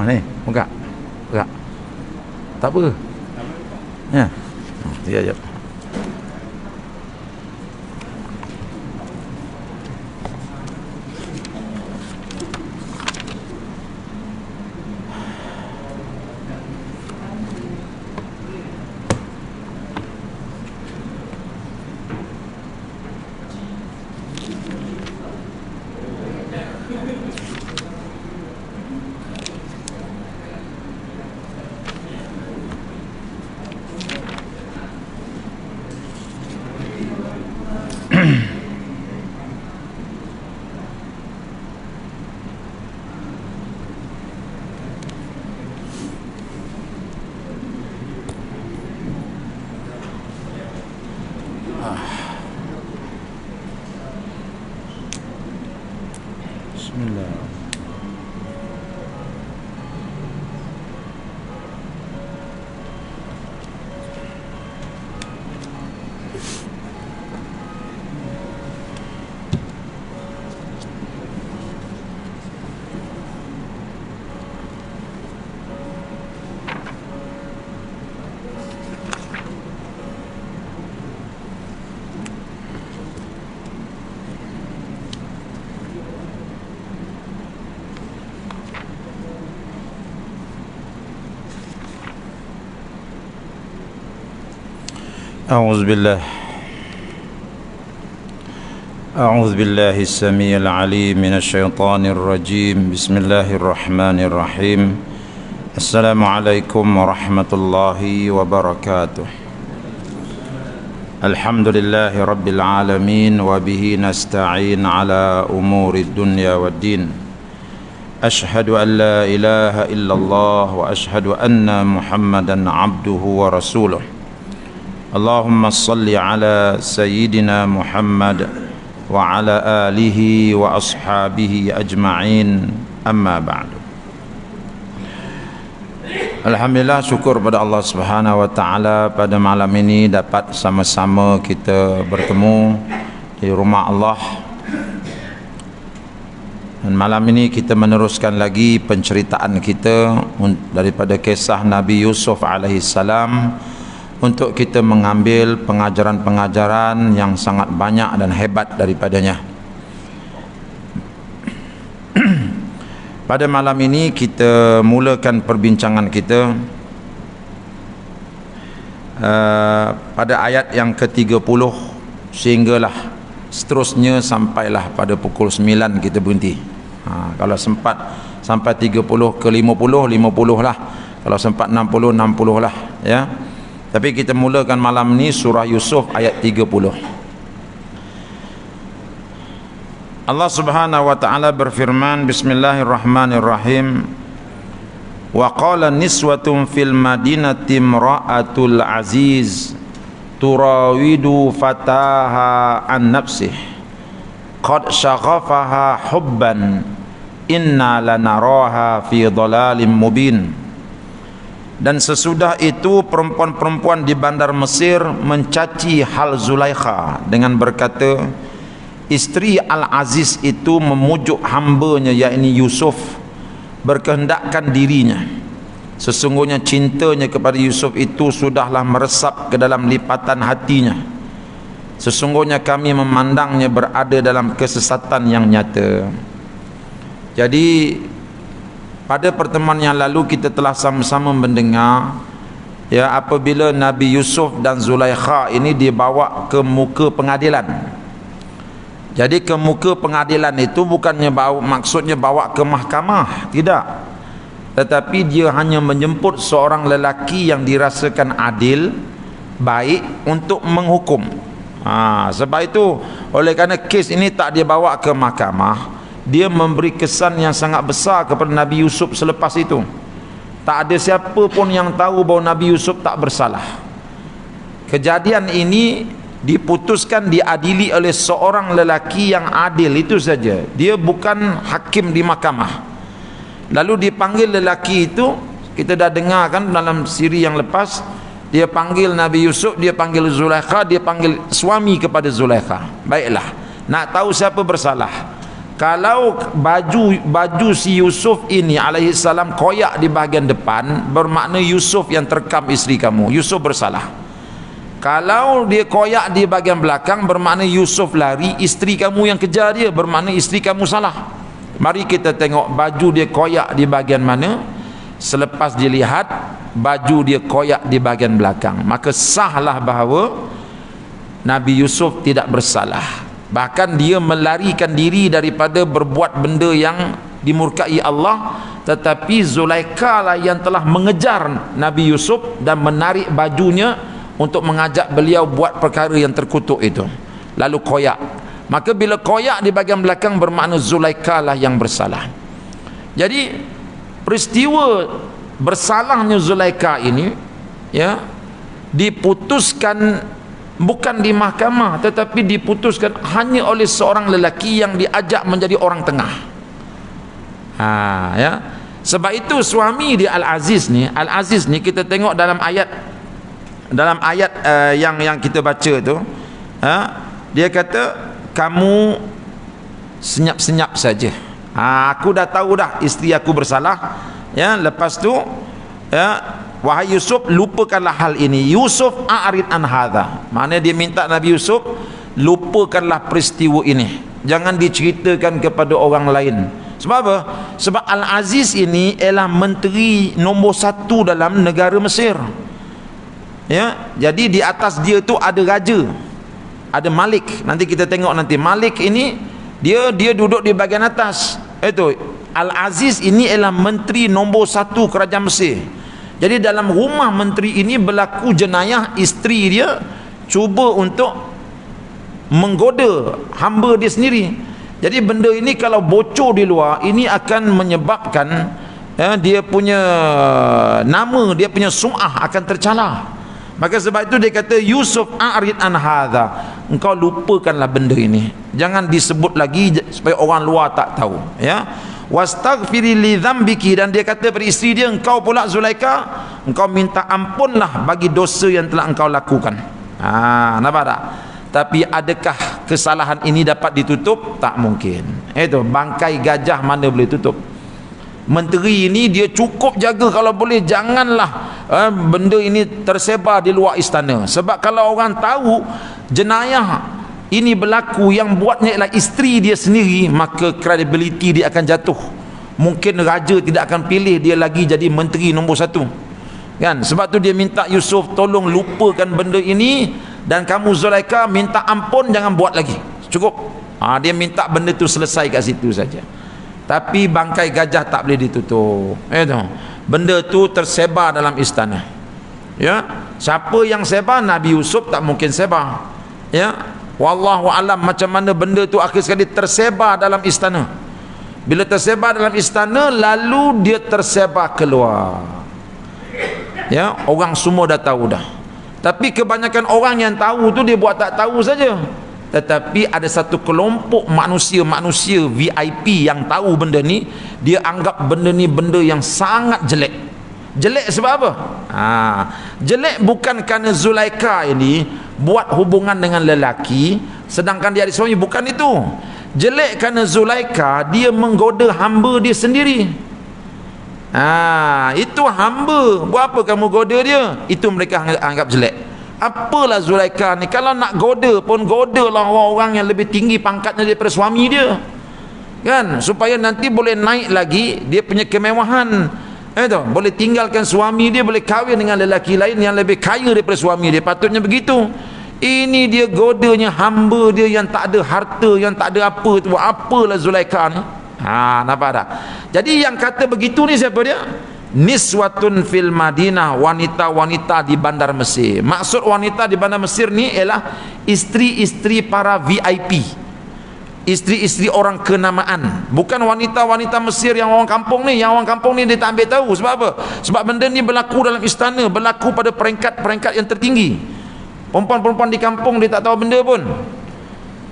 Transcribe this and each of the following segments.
Ni, buka. Buka. Tak apa. Ya. Ya, ya. Bismillah. أعوذ بالله السميع العليم من الشيطان الرجيم. بسم الله الرحمن الرحيم. السلام عليكم ورحمة الله وبركاته. الحمد لله رب العالمين وبه نستعين على أمور الدنيا والدين. أشهد أن لا إله إلا الله وأشهد أن محمدا عبده ورسوله. اللهم صل على سيدنا محمد وعلى آله وأصحابه أجمعين. أما بعد. Alhamdulillah, syukur pada Allah Subhanahu wa taala pada malam ini dapat sama-sama kita bertemu di rumah Allah. Dan malam ini kita meneruskan lagi penceritaan kita daripada kisah Nabi Yusuf alaihi salam, untuk kita mengambil pengajaran-pengajaran yang sangat banyak dan hebat daripadanya. Pada malam ini kita mulakan perbincangan kita pada ayat yang ke-30 sehinggalah seterusnya sampailah pada pukul 9 kita berhenti. Kalau sempat sampai 30 ke 50, 50 lah. Kalau sempat 60, 60 lah, ya. Tapi kita mulakan malam ni surah Yusuf ayat 30. Allah Subhanahu wa taala berfirman, bismillahirrahmanirrahim. Wa qala niswatun fil madinati imra'atul aziz turawidu fataha an nafsih qad syaghafaha hubban inna lanaraha fi dhalalim mubin. Dan sesudah itu perempuan-perempuan di bandar Mesir mencaci hal Zulaikha dengan berkata, isteri Al-Aziz itu memujuk hambanya yakni Yusuf, berkehendakkan dirinya. Sesungguhnya cintanya kepada Yusuf itu sudahlah meresap ke dalam lipatan hatinya. Sesungguhnya kami memandangnya berada dalam kesesatan yang nyata. Jadi pada pertemuan yang lalu kita telah sama-sama mendengar ya, apabila Nabi Yusuf dan Zulaikha ini dibawa ke muka pengadilan. Jadi ke muka pengadilan itu bukannya maksudnya bawa ke mahkamah, tidak. Tetapi dia hanya menjemput seorang lelaki yang dirasakan adil, baik untuk menghukum. Sebab itu oleh kerana kes ini tak dia bawa ke mahkamah, dia memberi kesan yang sangat besar kepada Nabi Yusuf selepas itu. Tak ada siapa pun yang tahu bahawa Nabi Yusuf tak bersalah. Kejadian ini diputuskan, diadili oleh seorang lelaki yang adil, itu saja. Dia bukan hakim di mahkamah. Lalu dipanggil lelaki itu, kita dah dengar kan dalam siri yang lepas, dia panggil Nabi Yusuf, dia panggil Zulaikha, dia panggil suami kepada Zulaikha. Baiklah, nak tahu siapa bersalah. Kalau baju si Yusuf ini alaihi salam koyak di bahagian depan, bermakna Yusuf yang terkam isteri kamu, Yusuf bersalah. Kalau dia koyak di bahagian belakang, bermakna Yusuf lari, isteri kamu yang kejar dia, bermakna isteri kamu salah. Mari kita tengok baju dia koyak di bahagian mana. Selepas dilihat baju dia koyak di bahagian belakang, maka sahlah bahawa Nabi Yusuf tidak bersalah. Bahkan dia melarikan diri daripada berbuat benda yang dimurkai Allah, tetapi Zulaikha lah yang telah mengejar Nabi Yusuf dan menarik bajunya untuk mengajak beliau buat perkara yang terkutuk itu, lalu koyak. Maka bila koyak di bahagian belakang, bermakna Zulaikha lah yang bersalah. Jadi peristiwa bersalahnya Zulaikha ini ya diputuskan bukan di mahkamah, tetapi diputuskan hanya oleh seorang lelaki yang diajak menjadi orang tengah. Ya. Sebab itu suami di Al-Aziz ni kita tengok dalam ayat yang kita baca tu, dia kata kamu senyap-senyap saja. Aku dah tahu dah isteri aku bersalah. Ya, lepas tu wahai Yusuf, lupakanlah hal ini. Yusuf a'rid an hadha. Maknanya dia minta Nabi Yusuf, lupakanlah peristiwa ini, jangan diceritakan kepada orang lain. Sebab apa? Sebab Al-Aziz ini ialah menteri nombor 1 dalam negara Mesir. Ya, jadi di atas dia tu ada raja, ada Malik. Nanti kita tengok nanti Malik ini dia duduk di bahagian atas. Itu Al-Aziz ini ialah menteri nombor 1 kerajaan Mesir. Jadi dalam rumah menteri ini berlaku jenayah, isteri dia cuba untuk menggoda hamba dia sendiri. Jadi benda ini kalau bocor di luar, ini akan menyebabkan dia punya nama, dia punya sum'ah akan tercalar. Maka sebab itu dia kata Yusuf a'rid an hadha, engkau lupakanlah benda ini, jangan disebut lagi supaya orang luar tak tahu. Ya, wastaghfiri li dzambiki, dan dia kata pada isteri dia, engkau pula Zulaikha, engkau minta ampunlah bagi dosa yang telah engkau lakukan. Nampak tak? Tapi adakah kesalahan ini dapat ditutup? Tak mungkin. Itu bangkai gajah mana boleh tutup. Menteri ini dia cukup jaga, kalau boleh janganlah benda ini tersebar di luar istana. Sebab kalau orang tahu jenayah ini berlaku, yang buatnya ialah isteri dia sendiri, maka kredibiliti dia akan jatuh. Mungkin raja tidak akan pilih dia lagi jadi menteri nombor 1 kan. Sebab tu dia minta Yusuf, tolong lupakan benda ini, dan kamu Zulaikha minta ampun, jangan buat lagi, cukup. Dia minta benda tu selesai kat situ saja. Tapi bangkai gajah tak boleh ditutup. Benda tu tersebar dalam istana. Ya, siapa yang sebar? Nabi Yusuf tak mungkin sebar. Ya, wallahu alam macam mana benda tu akhir sekali tersebar dalam istana. Bila tersebar dalam istana, lalu dia tersebar keluar. Ya, orang semua dah tahu dah. Tapi kebanyakan orang yang tahu tu dia buat tak tahu saja. Tetapi ada satu kelompok manusia VIP yang tahu benda ni, dia anggap benda ni benda yang sangat jelek. Jelek sebab apa? Jelek bukan kerana Zulaikha ini buat hubungan dengan lelaki sedangkan dia ada suami, bukan itu. Jelek kerana Zulaikha dia menggoda hamba dia sendiri. Itu hamba, buat apa kamu goda dia? Itu mereka anggap jelek. Apalah Zulaikha ni, kalau nak goda pun godalah orang-orang yang lebih tinggi pangkatnya daripada suami dia, kan, supaya nanti boleh naik lagi dia punya kemewahan. Boleh tinggalkan suami dia, boleh kahwin dengan lelaki lain yang lebih kaya daripada suami dia. Patutnya begitu. Ini dia godanya hamba dia yang tak ada harta, yang tak ada apa tu. Apalah Zulaikha ni? Nampak tak? Jadi yang kata begitu ni siapa dia? Niswatun fil Madinah, wanita-wanita di bandar Mesir. Maksud wanita di bandar Mesir ni ialah isteri-isteri para VIP, isteri-isteri orang kenamaan, bukan wanita-wanita Mesir yang orang kampung ni. Yang orang kampung ni dia tak ambil tahu. Sebab apa? Sebab benda ni berlaku dalam istana, berlaku pada peringkat-peringkat yang tertinggi. Perempuan-perempuan di kampung dia tak tahu benda pun.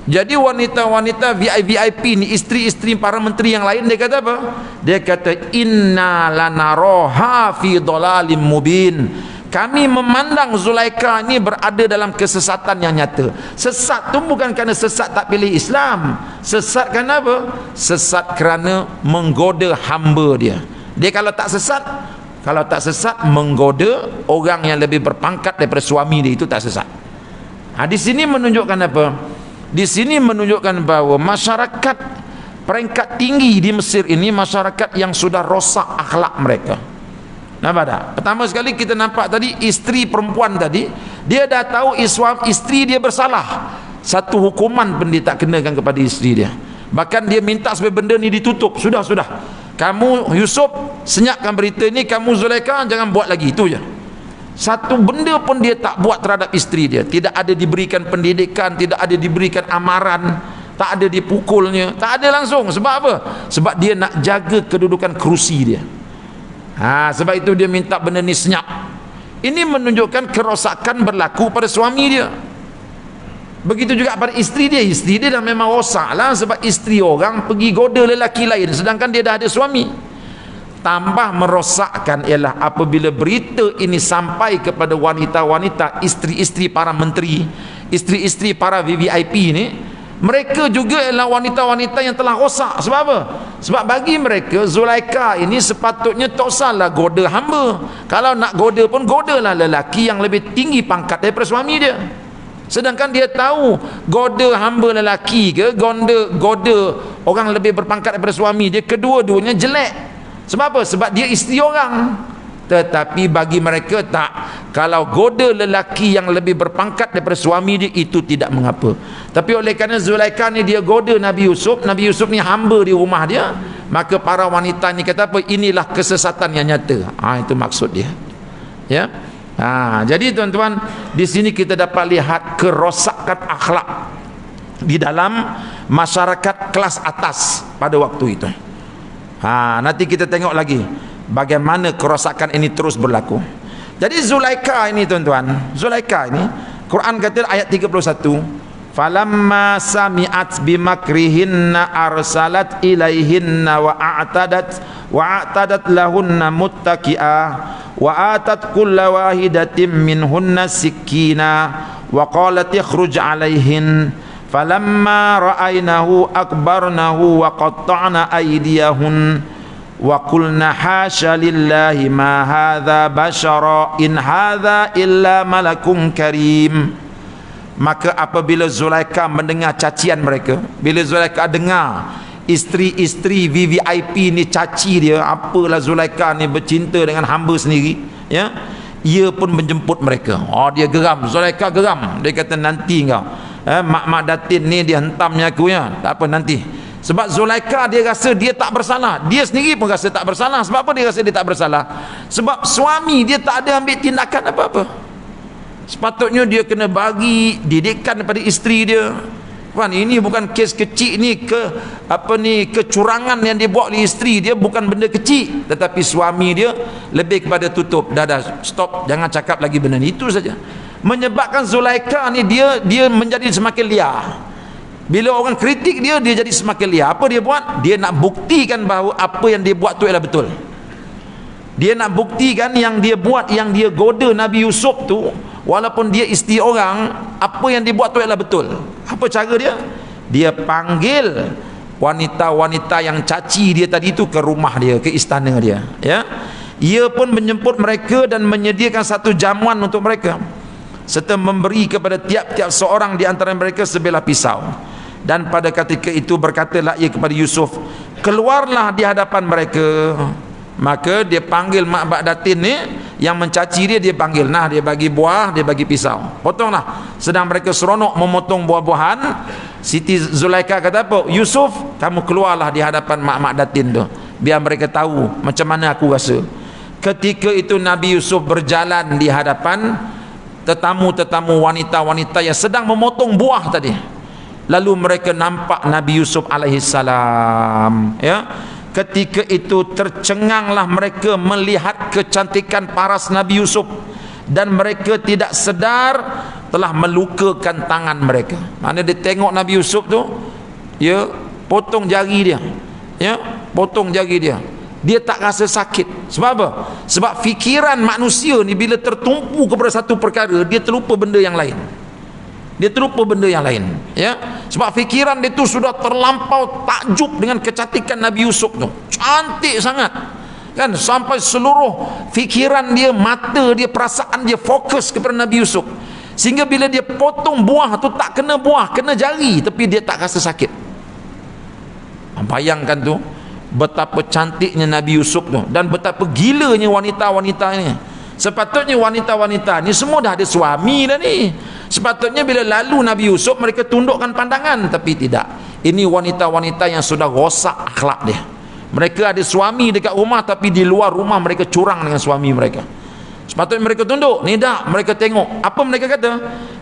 Jadi wanita-wanita VIP ni, isteri-isteri para menteri yang lain, dia kata apa? Dia kata inna lanaroha fi dhalalim mubin. Kami memandang Zulaikha ni berada dalam kesesatan yang nyata. Sesat tu bukan kerana sesat tak pilih Islam. Sesat kerana apa? Sesat kerana menggoda hamba dia. Dia kalau tak sesat menggoda orang yang lebih berpangkat daripada suami dia, itu tak sesat. Di sini menunjukkan apa? Di sini menunjukkan bahawa masyarakat peringkat tinggi di Mesir ini masyarakat yang sudah rosak akhlak mereka. Nampak tak? Pertama sekali kita nampak tadi isteri perempuan tadi, dia dah tahu isteri dia bersalah. Satu hukuman pun dia tak kenakan kepada isteri dia. Bahkan dia minta supaya benda ni ditutup. Sudah. Kamu Yusuf, senyapkan berita ni, kamu Zulaikha jangan buat lagi, itu je. Satu benda pun dia tak buat terhadap isteri dia. Tidak ada diberikan pendidikan, tidak ada diberikan amaran, tak ada dipukulnya, tak ada langsung. Sebab apa? Sebab dia nak jaga kedudukan kerusi dia. Sebab itu dia minta benda ni senyap. Ini menunjukkan kerosakan berlaku pada suami dia. Begitu juga pada isteri dia. Isteri dia dah memang rosak lah, sebab isteri orang pergi goda lelaki lain sedangkan dia dah ada suami. Tambah merosakkan ialah apabila berita ini sampai kepada wanita-wanita, isteri-isteri para menteri, isteri-isteri para VIP ni, mereka juga ialah wanita-wanita yang telah rosak. Sebab apa? Sebab bagi mereka Zulaikha ini sepatutnya tak usahlah goda hamba. Kalau nak goda pun godalah lelaki yang lebih tinggi pangkat daripada suami dia. Sedangkan dia tahu goda hamba lelaki ke goda orang lebih berpangkat daripada suami dia, kedua-duanya jelek. Sebab apa? Sebab dia isteri orang. Tetapi bagi mereka tak. Kalau goda lelaki yang lebih berpangkat daripada suami dia, itu tidak mengapa. Tapi oleh kerana Zulaikha ni dia goda Nabi Yusuf ni hamba di rumah dia, maka para wanita ni kata apa? Inilah kesesatan yang nyata. Itu maksud dia. Ya. Jadi tuan-tuan, di sini kita dapat lihat kerosakan akhlak di dalam masyarakat kelas atas pada waktu itu. Nanti kita tengok lagi bagaimana kerosakan ini terus berlaku. Jadi Zulaikha ini tuan-tuan, Zulaikha ini Quran kata ayat 31, falamma sami'at bimakrihinna arsalat ilaihinna wa a'tadat lahunna muttaqi'a wa atat kulla wahidatin minhunna sikina wa qalat ikhruj alaihin falamma ra'aynahu akbarnahu wa qatta'na aydiyahun wa qulna hasya lillahi ma hadza bashara in hadza illa malakun karim. Maka apabila Zulaikha mendengar cacian mereka, bila Zulaikha dengar isteri-isteri VVIP ni caci dia, apalah Zulaikha ni bercinta dengan hamba sendiri, ya, ia pun menjemput mereka. Dia geram, Zulaikha geram. Dia kata nanti kau mak datin ni dia hentamnya aku, ya, tak apa nanti. Sebab Zulaikha dia rasa dia tak bersalah, dia sendiri pun rasa tak bersalah. Sebab apa dia rasa dia tak bersalah? Sebab suami dia tak ada ambil tindakan apa-apa. Sepatutnya dia kena bagi didikan kepada isteri dia. Ini bukan kes kecil ni, kecurangan yang dia buat oleh isteri dia bukan benda kecil, tetapi suami dia lebih kepada tutup. Dah stop, jangan cakap lagi benda ni, itu saja. menyebabkan Zulaikha ni dia menjadi semakin liar. Bila orang kritik dia jadi semakin liar. Apa dia buat? Dia nak buktikan bahawa apa yang dia buat tu ialah betul. Dia nak buktikan yang dia buat, yang dia goda Nabi Yusuf tu, walaupun dia isteri orang, apa yang dia buat tu ialah betul. Apa cara dia? Dia panggil wanita-wanita yang caci dia tadi tu ke rumah dia, ke istana dia, ya. Ia pun menjemput mereka dan menyediakan satu jamuan untuk mereka, serta memberi kepada tiap-tiap seorang di antara mereka sebilah pisau. Dan pada ketika itu berkatalah ia kepada Yusuf, keluarlah di hadapan mereka. Maka dia panggil Mak Bagdatin ni yang mencaci dia, dia panggil, nah dia bagi buah, dia bagi pisau, potonglah. Sedang mereka seronok memotong buah-buahan, Siti Zulaikha kata apa? Yusuf, kamu keluarlah di hadapan Mak Bagdatin tu, biar mereka tahu macam mana aku rasa. Ketika itu Nabi Yusuf berjalan di hadapan tetamu-tetamu wanita-wanita yang sedang memotong buah tadi. Lalu mereka nampak Nabi Yusuf alaihissalam, ya. Ketika itu tercenganglah mereka melihat kecantikan paras Nabi Yusuf, dan mereka tidak sedar telah melukakan tangan mereka. Mana dia tengok Nabi Yusuf tu, ya, potong jari dia, ya, potong jari dia. Dia tak rasa sakit. Sebab apa? Sebab fikiran manusia ni bila tertumpu kepada satu perkara, dia terlupa benda yang lain. Dia terlupa benda yang lain, ya. Sebab fikiran dia tu sudah terlampau takjub dengan kecantikan Nabi Yusuf tu. Cantik sangat, kan, sampai seluruh fikiran dia, mata dia, perasaan dia fokus kepada Nabi Yusuf. Sehingga bila dia potong buah tu tak kena buah, kena jari, tapi dia tak rasa sakit. Bayangkan tu betapa cantiknya Nabi Yusuf tu, dan betapa gilanya wanita-wanita ni. Sepatutnya wanita-wanita ni semua dah ada suami dah ni. Sepatutnya bila lalu Nabi Yusuf mereka tundukkan pandangan, tapi tidak. Ini wanita-wanita yang sudah rosak akhlak dia. Mereka ada suami dekat rumah, tapi di luar rumah mereka curang dengan suami mereka. Sepatutnya mereka tunduk. Ni tak, mereka tengok. Apa mereka kata?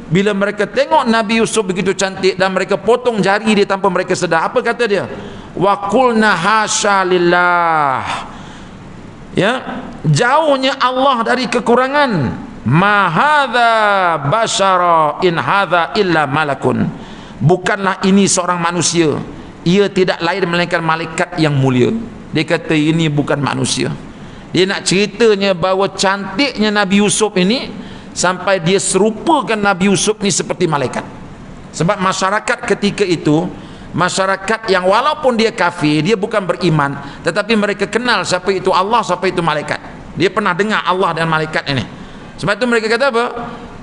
Bila mereka tengok Nabi Yusuf begitu cantik dan mereka potong jari dia tanpa mereka sedar, apa kata dia? Wa qulna hasya lillah, ya, jauhnya Allah dari kekurangan. Ma hadza basyara in hadza illa malakun, bukanlah ini seorang manusia, ia tidak lain melainkan malaikat yang mulia. Dia kata ini bukan manusia. Dia nak ceritanya bahawa cantiknya Nabi Yusuf ini sampai dia serupakan Nabi Yusuf ni seperti malaikat. Sebab masyarakat ketika itu, masyarakat yang walaupun dia kafir, dia bukan beriman, tetapi mereka kenal siapa itu Allah, siapa itu malaikat. Dia pernah dengar Allah dan malaikat ini. Sebab itu mereka kata apa?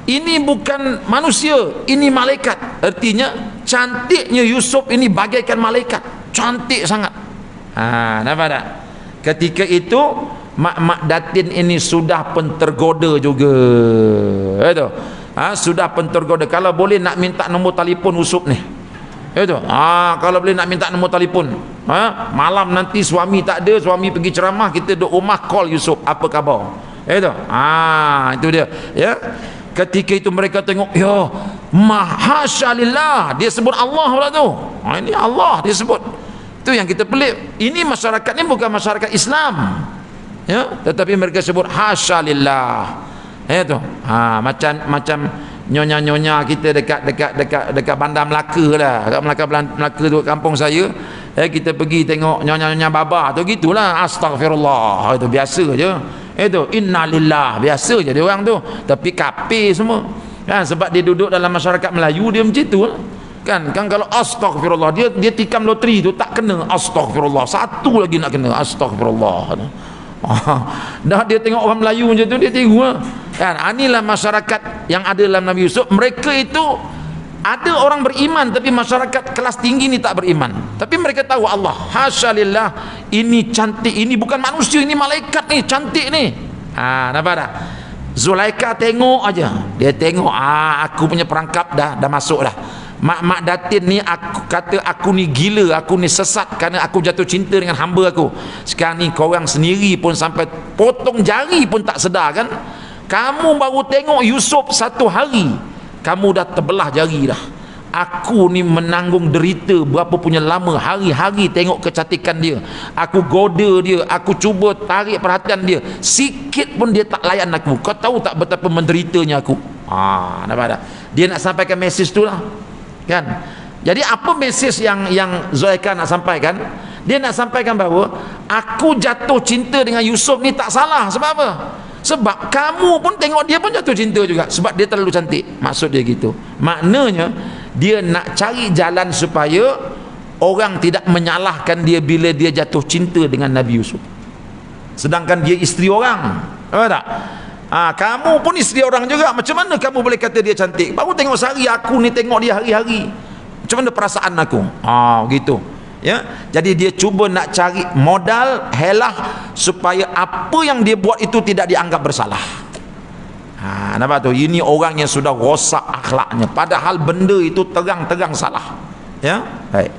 Ini bukan manusia, ini malaikat. Artinya cantiknya Yusuf ini bagaikan malaikat, cantik sangat. Nampak tak? Ketika itu Mak Datin ini sudah pun tergoda juga, itu. Sudah pun tergoda. Kalau boleh nak minta nombor telefon Yusuf ni, itu. Kalau boleh nak minta nombor telefon, malam nanti suami tak ada, suami pergi ceramah, kita duduk rumah call Yusuf, apa khabar? Itu. Itu dia, ya. Ketika itu mereka tengok, ya, mahasyalillah, dia sebut Allah pula tu. Ini Allah dia sebut. Itu yang kita pelik. Ini masyarakat ni bukan masyarakat Islam, ya, tetapi mereka sebut hasyalillah. Itu. Macam nyonya-nyonya kita dekat Bandar Melaka lah, dekat Melaka tu, kampung saya, kita pergi tengok nyonya-nyonya baba tu, gitulah, astagfirullah, itu biasa je. Itu innalillah, biasa je dia orang tu, tapi kafir semua, kan. Sebab dia duduk dalam masyarakat Melayu, dia macam tu kan kalau astagfirullah, dia tikam loteri tu tak kena astagfirullah, satu lagi nak kena astagfirullah. Dah dia tengok orang Melayu macam tu, dia tiru lah, kan. Inilah masyarakat yang ada dalam Nabi Yusuf. Mereka itu ada orang beriman, tapi masyarakat kelas tinggi ni tak beriman, tapi mereka tahu Allah, hasyalillah, ini cantik, ini bukan manusia, ini malaikat ni, cantik ni. Nampak tak? Zulaikha tengok aja, dia tengok, aku punya perangkap dah masuk dah. Mak Datin ni aku kata aku ni gila, aku ni sesat kerana aku jatuh cinta dengan hamba aku. Sekarang ni korang sendiri pun sampai potong jari pun tak sedar, kan? Kamu baru tengok Yusuf satu hari, kamu dah terbelah jari dah. Aku ni menanggung derita berapa punya lama, hari-hari tengok kecantikan dia, aku goda dia, aku cuba tarik perhatian dia, sikit pun dia tak layan aku. Kau tahu tak betapa menderitanya aku? Nampak tak? Dia nak sampaikan mesej tu lah, kan? Jadi apa mesej yang Zulaikha nak sampaikan? Dia nak sampaikan bahawa aku jatuh cinta dengan Yusuf ni tak salah. Sebab apa? Sebab kamu pun tengok dia pun jatuh cinta juga, sebab dia terlalu cantik. Maksud dia gitu. Maknanya dia nak cari jalan supaya orang tidak menyalahkan dia bila dia jatuh cinta dengan Nabi Yusuf, sedangkan dia isteri orang. Nampak tak? Kamu pun isteri orang juga, macam mana kamu boleh kata dia cantik? Baru tengok sehari, aku ni tengok dia hari-hari, macam mana perasaan aku? Gitu ya. Jadi dia cuba nak cari modal helah supaya apa yang dia buat itu tidak dianggap bersalah. Nampak tu? Ini orang yang sudah rosak akhlaknya, padahal benda itu terang-terang salah. Ya, baik.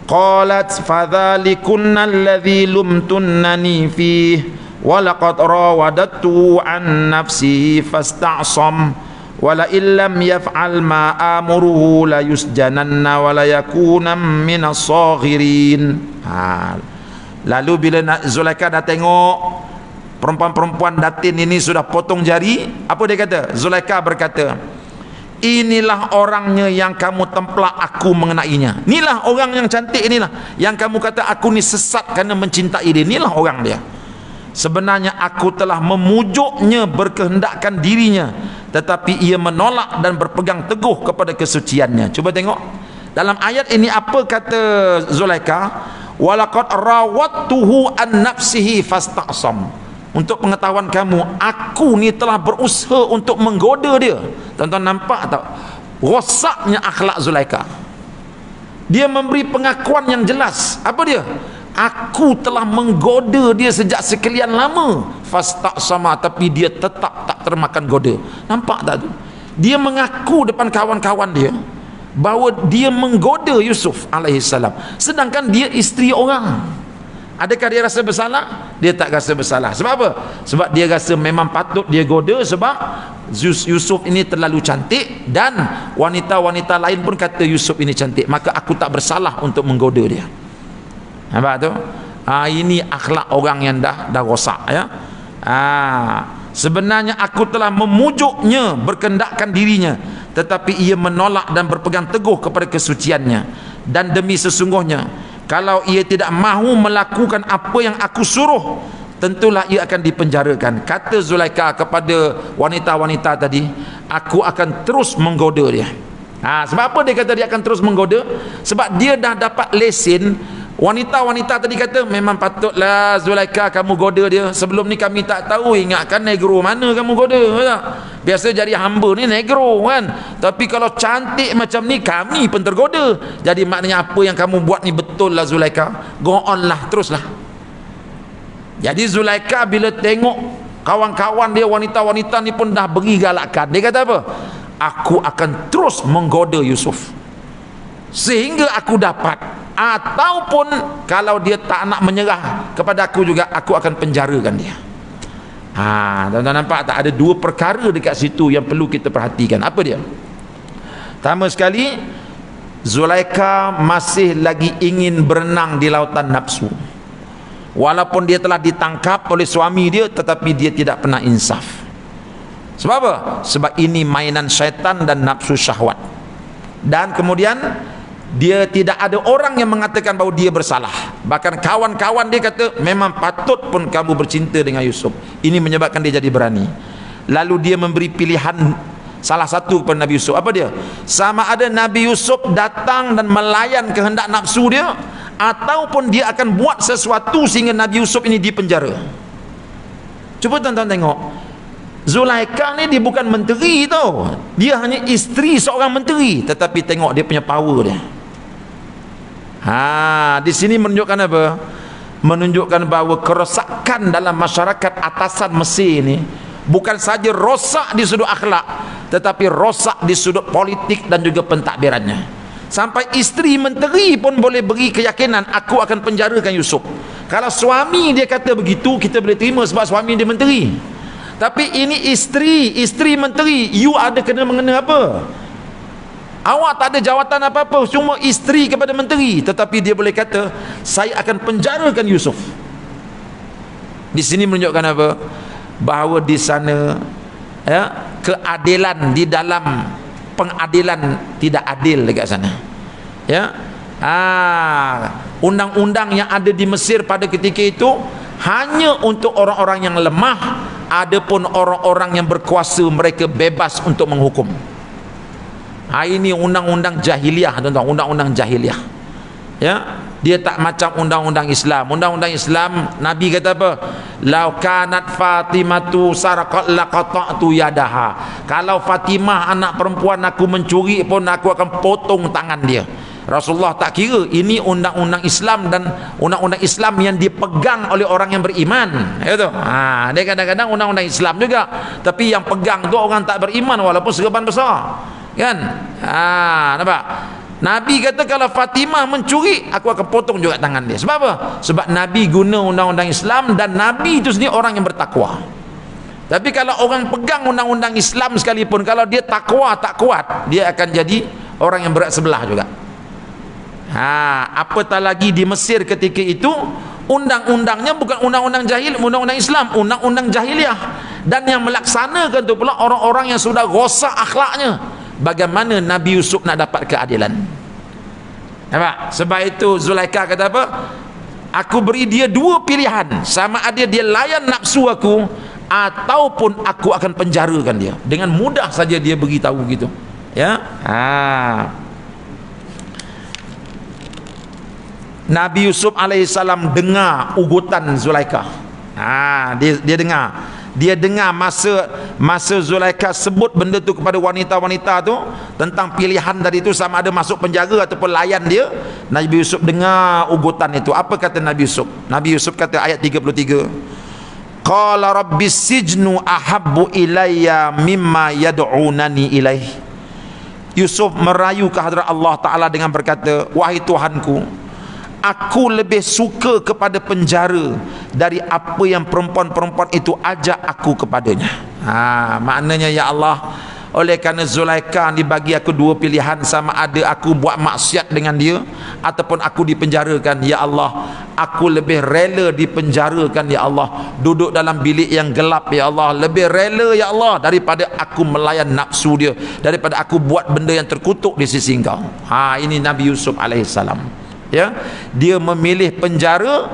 Qalat fadhalikunna alladhi lumtunnani fihi wa laqad rawadattu an nafsihi fasta'sam wa la illam yaf'al ma amuruhu la yusjananna wa la yakuna minas saghirin. Lalu bila Zulaikha dah tengok perempuan-perempuan datin ini sudah potong jari, apa dia kata? Zulaikha berkata, inilah orangnya yang kamu templak aku mengenainya. Inilah orang yang cantik, inilah yang kamu kata aku ni sesat kerana mencintai dia. Inilah orang dia. Sebenarnya aku telah memujuknya berkehendakkan dirinya, tetapi ia menolak dan berpegang teguh kepada kesuciannya. Cuba tengok dalam ayat ini apa kata Zulaikha? Walaqad rawattuhu an nafsihi fasta'sam. Untuk pengetahuan kamu, aku ni telah berusaha untuk menggoda dia. Tuan-tuan nampak tak rosaknya akhlak Zulaikha? Dia memberi pengakuan yang jelas. Apa dia? Aku telah menggoda dia sejak sekian lama. Fasta'sama, tapi dia tetap tak termakan goda. Nampak tak tu? Dia mengaku depan kawan-kawan dia bahawa dia menggoda Yusuf alaihissalam, sedangkan dia isteri orang. Adakah dia rasa bersalah? Dia tak rasa bersalah. Sebab apa? Sebab dia rasa memang patut dia goda, sebab Yusuf ini terlalu cantik dan wanita-wanita lain pun kata Yusuf ini cantik, maka aku tak bersalah untuk menggoda dia. Nampak tu? Ini akhlak orang yang dah rosak ya. Sebenarnya aku telah memujuknya berkendakkan dirinya, tetapi ia menolak dan berpegang teguh kepada kesuciannya. Dan demi sesungguhnya kalau ia tidak mahu melakukan apa yang aku suruh, tentulah ia akan dipenjarakan. Kata Zulaikha kepada wanita-wanita tadi, aku akan terus menggoda dia. Sebab apa dia kata dia akan terus menggoda? Sebab dia dah dapat lesen. Wanita-wanita tadi kata, memang patutlah Zulaikha kamu goda dia. Sebelum ni kami tak tahu, ingatkan negro mana kamu goda. Biasa jadi hamba ni negro kan, tapi kalau cantik macam ni kami pun tergoda. Jadi maknanya apa yang kamu buat ni betul lah Zulaikha, go on lah, teruslah. Jadi Zulaikha bila tengok kawan-kawan dia wanita-wanita ni pun dah beri galakan, dia kata apa? Aku akan terus menggoda Yusuf sehingga aku dapat, ataupun kalau dia tak nak menyerah kepada aku juga, aku akan penjarakan dia. Tuan-tuan nampak tak? Ada dua perkara dekat situ yang perlu kita perhatikan. Apa dia? Pertama sekali, Zulaikha masih lagi ingin berenang di lautan nafsu. Walaupun dia telah ditangkap oleh suami dia, tetapi dia tidak pernah insaf. Sebab apa? Sebab ini mainan syaitan dan nafsu syahwat. Dan kemudian dia tidak ada orang yang mengatakan bahawa dia bersalah. Bahkan kawan-kawan dia kata, memang patut pun kamu bercinta dengan Yusuf. Ini menyebabkan dia jadi berani. Lalu dia memberi pilihan salah satu kepada Nabi Yusuf. Apa dia? Sama ada Nabi Yusuf datang dan melayan kehendak nafsu dia, ataupun dia akan buat sesuatu sehingga Nabi Yusuf ini dipenjara. Cuba tuan-tuan tengok, Zulaikha ni dia bukan menteri tau, dia hanya isteri seorang menteri, tetapi tengok dia punya power dia. Di sini menunjukkan apa? Menunjukkan bahawa kerosakan dalam masyarakat atasan Mesir ni bukan saja rosak di sudut akhlak, tetapi rosak di sudut politik dan juga pentadbirannya. Sampai isteri menteri pun boleh beri keyakinan, aku akan penjarakan Yusuf. Kalau suami dia kata begitu, kita boleh terima sebab suami dia menteri. Tapi ini isteri menteri, you ada kena mengena apa? Awak tak ada jawatan apa-apa, cuma isteri kepada menteri, tetapi dia boleh kata, saya akan penjarakan Yusuf. Di sini menunjukkan apa? Bahawa di sana ya, keadilan di dalam pengadilan tidak adil dekat sana. Ya. Undang-undang yang ada di Mesir pada ketika itu hanya untuk orang-orang yang lemah, adapun orang-orang yang berkuasa mereka bebas untuk menghukum. Ini undang-undang jahiliah, tuan-tuan, undang-undang jahiliah. Ya, dia tak macam undang-undang Islam. Undang-undang Islam, Nabi kata apa? Lau kanat Fatimatu saraqat laqata'tu yadaha. Kalau Fatimah anak perempuan aku mencuri pun aku akan potong tangan dia. Rasulullah tak kira ini undang-undang Islam dan undang-undang Islam yang dipegang oleh orang yang beriman. Itu. Dia kadang-kadang undang-undang Islam juga, tapi yang pegang tu orang tak beriman walaupun serban besar. Kan? Nampak? Nabi kata kalau Fatimah mencuri, aku akan potong juga tangan dia. Sebab apa? Sebab Nabi guna undang-undang Islam dan Nabi itu sendiri orang yang bertakwa. Tapi kalau orang pegang undang-undang Islam sekalipun, kalau dia takwa tak kuat, dia akan jadi orang yang berat sebelah juga. Apatah lagi di Mesir ketika itu, undang-undangnya bukan undang-undang jahil, undang-undang Islam, undang-undang jahiliah. Dan yang melaksanakan itu pula orang-orang yang sudah rosak akhlaknya. Bagaimana Nabi Yusuf nak dapat keadilan? Nampak? Sebab itu Zulaikha kata apa? Aku beri dia dua pilihan, sama ada dia layan nafsu aku ataupun aku akan penjarakan dia. Dengan mudah saja dia beritahu gitu. Ya. Nabi Yusuf alaihissalam dengar ugutan Zulaikha. Dia dengar. Dia dengar masa Zulaikha sebut benda tu kepada wanita-wanita tu tentang pilihan tadi tu, sama ada masuk penjara ataupun layan dia. Nabi Yusuf dengar ugutan itu. Apa kata Nabi Yusuf? Nabi Yusuf kata ayat 33. Qala rabbis sijnu ahabbu ilayya mimma yad'unani ilaih. Yusuf merayu ke hadrat Allah Ta'ala dengan berkata, wahai Tuhanku, aku lebih suka kepada penjara dari apa yang perempuan-perempuan itu ajak aku kepadanya. Maknanya ya Allah, oleh kerana Zulaikha dibagi aku dua pilihan, sama ada aku buat maksiat dengan dia ataupun aku dipenjarakan. Ya Allah, aku lebih rela dipenjarakan ya Allah, duduk dalam bilik yang gelap ya Allah, lebih rela ya Allah daripada aku melayan nafsu dia, daripada aku buat benda yang terkutuk di sisi Engkau. Ini Nabi Yusuf alaihissalam. Ya, dia memilih penjara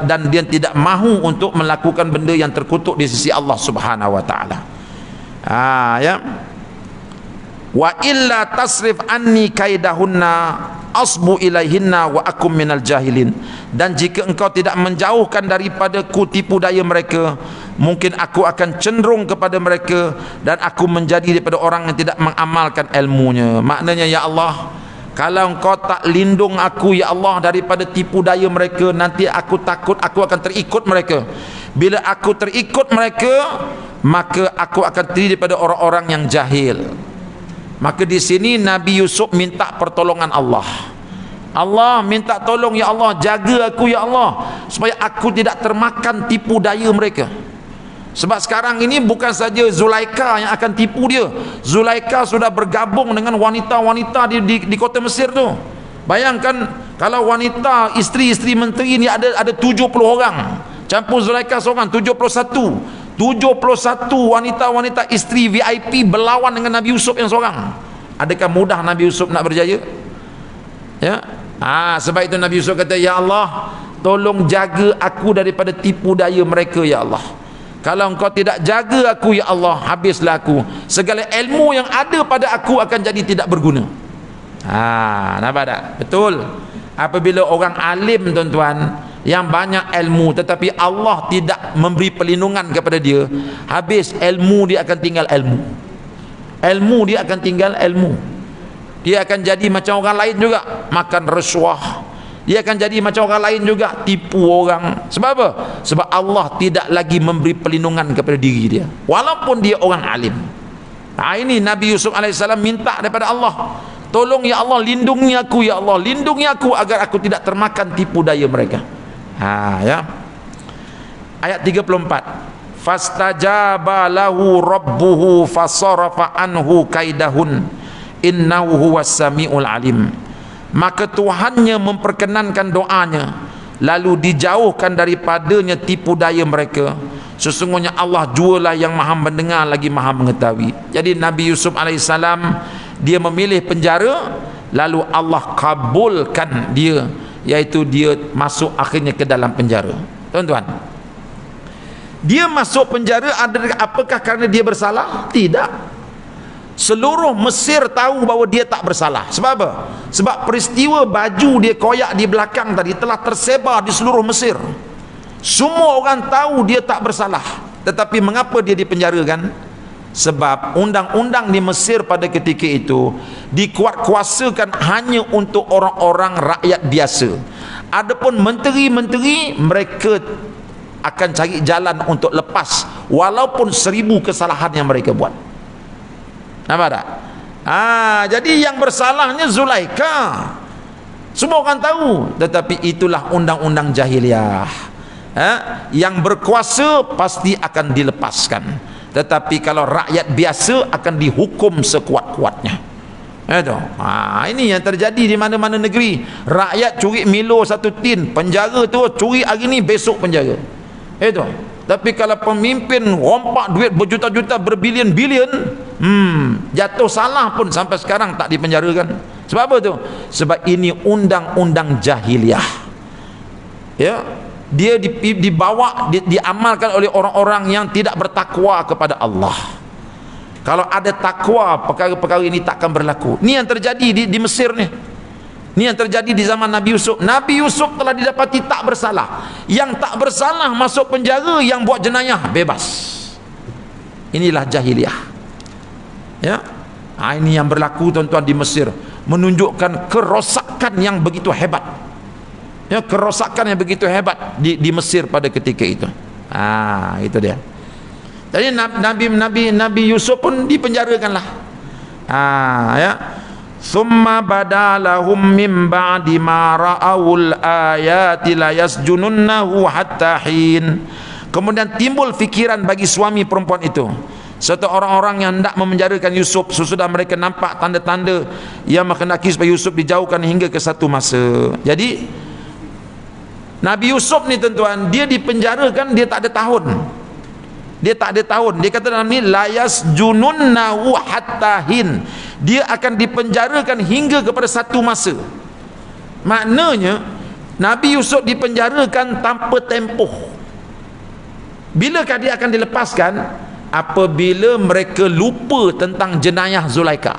dan dia tidak mahu untuk melakukan benda yang terkutuk di sisi Allah Subhanahu wa taala. Ya. Wa illa tasrif anni kaidahunna asbu ilaihinna wa akum minal jahilin. Dan jika engkau tidak menjauhkan daripada ku tipu daya mereka, mungkin aku akan cenderung kepada mereka dan aku menjadi daripada orang yang tidak mengamalkan ilmunya. Maknanya ya Allah, kalau engkau tak lindung aku ya Allah daripada tipu daya mereka, nanti aku takut aku akan terikut mereka. Bila aku terikut mereka, maka aku akan terdiri daripada orang-orang yang jahil. Maka di sini Nabi Yusuf minta pertolongan Allah. Allah minta tolong ya Allah, jaga aku ya Allah supaya aku tidak termakan tipu daya mereka. Sebab sekarang ini bukan saja Zulaikha yang akan tipu dia. Zulaikha sudah bergabung dengan wanita-wanita di kota Mesir tu. Bayangkan kalau wanita, isteri-isteri menteri ni ada 70 orang. Campur Zulaikha seorang, 71 wanita-wanita isteri VIP berlawan dengan Nabi Yusuf yang seorang. Adakah mudah Nabi Yusuf nak berjaya? Ya. Sebab itu Nabi Yusuf kata, ya Allah, tolong jaga aku daripada tipu daya mereka ya Allah. Kalau engkau tidak jaga aku ya Allah, habislah aku. Segala ilmu yang ada pada aku akan jadi tidak berguna. Nampak tak? Betul. Apabila orang alim tuan-tuan, yang banyak ilmu tetapi Allah tidak memberi perlindungan kepada dia, habis ilmu dia akan tinggal ilmu dia akan tinggal ilmu. Dia akan jadi macam orang lain juga, makan rasuah. Dia akan jadi macam orang lain juga, tipu orang. Sebab apa? Sebab Allah tidak lagi memberi perlindungan kepada diri dia walaupun dia orang alim. Ini Nabi Yusuf AS minta daripada Allah, tolong ya Allah, lindungi aku ya Allah, lindungi aku agar aku tidak termakan tipu daya mereka. Ya. Ayat 34. Fastajaba lahu rabbuhu fasarafa anhu kaidahun innahu huwas samiul alim. Maka Tuhannya memperkenankan doanya, lalu dijauhkan daripadanya tipu daya mereka. Sesungguhnya Allah jualah yang maha mendengar lagi maha mengetahui. Jadi Nabi Yusuf alaihissalam dia memilih penjara, lalu Allah kabulkan dia, iaitu dia masuk akhirnya ke dalam penjara. Tuan-tuan, dia masuk penjara apakah kerana dia bersalah? Tidak. Seluruh Mesir tahu bahawa dia tak bersalah. Sebab apa? Sebab peristiwa baju dia koyak di belakang tadi telah tersebar di seluruh Mesir. Semua orang tahu dia tak bersalah. Tetapi mengapa dia dipenjarakan? Sebab undang-undang di Mesir pada ketika itu dikuatkuasakan hanya untuk orang-orang rakyat biasa. Adapun menteri-menteri, mereka akan cari jalan untuk lepas walaupun 1000 kesalahan yang mereka buat. Nampak tak? Jadi yang bersalahnya Zulaikha. Semua orang tahu, tetapi itulah undang-undang jahiliah. Yang berkuasa pasti akan dilepaskan, tetapi kalau rakyat biasa akan dihukum sekuat-kuatnya. Itu. Ini yang terjadi di mana-mana negeri. Rakyat curi Milo 1 tin, penjara tu, curi hari ni besok penjara. Itu. Tapi kalau pemimpin rompak duit berjuta-juta, berbilion-bilion, jatuh salah pun sampai sekarang tak dipenjarakan. Sebab apa tu? Sebab ini undang-undang jahiliah. Ya, dia dibawa, diamalkan oleh orang-orang yang tidak bertakwa kepada Allah. Kalau ada takwa, perkara-perkara ini takkan berlaku. Ini yang terjadi di Mesir ni. Ini yang terjadi di zaman Nabi Yusuf. Nabi Yusuf telah didapati tak bersalah. Yang tak bersalah masuk penjara, yang buat jenayah bebas. Inilah jahiliah. Ya. Ini yang berlaku tuan-tuan di Mesir, menunjukkan kerosakan yang begitu hebat. Ya, kerosakan yang begitu hebat di Mesir pada ketika itu. Itu dia. Jadi Nabi Yusuf pun dipenjarakanlah. Ya. Summa badalahum min ba'di ma ra'awul ayati la yasjununnahu hatta hin. Kemudian timbul fikiran bagi suami perempuan itu, serta orang-orang yang hendak memenjarakan Yusuf sesudah mereka nampak tanda-tanda yang menghendaki supaya Yusuf dijauhkan hingga ke satu masa. Jadi Nabi Yusuf ni tuan-tuan, dia dipenjarakan, dia tak ada tahun. Dia tak ada tahun. Dia kata dalam ni layas jununnahu hatta hin. Dia akan dipenjarakan hingga kepada satu masa. Maknanya Nabi Yusuf dipenjarakan tanpa tempoh. Bilakah dia akan dilepaskan? Apabila mereka lupa tentang jenayah Zulaikha.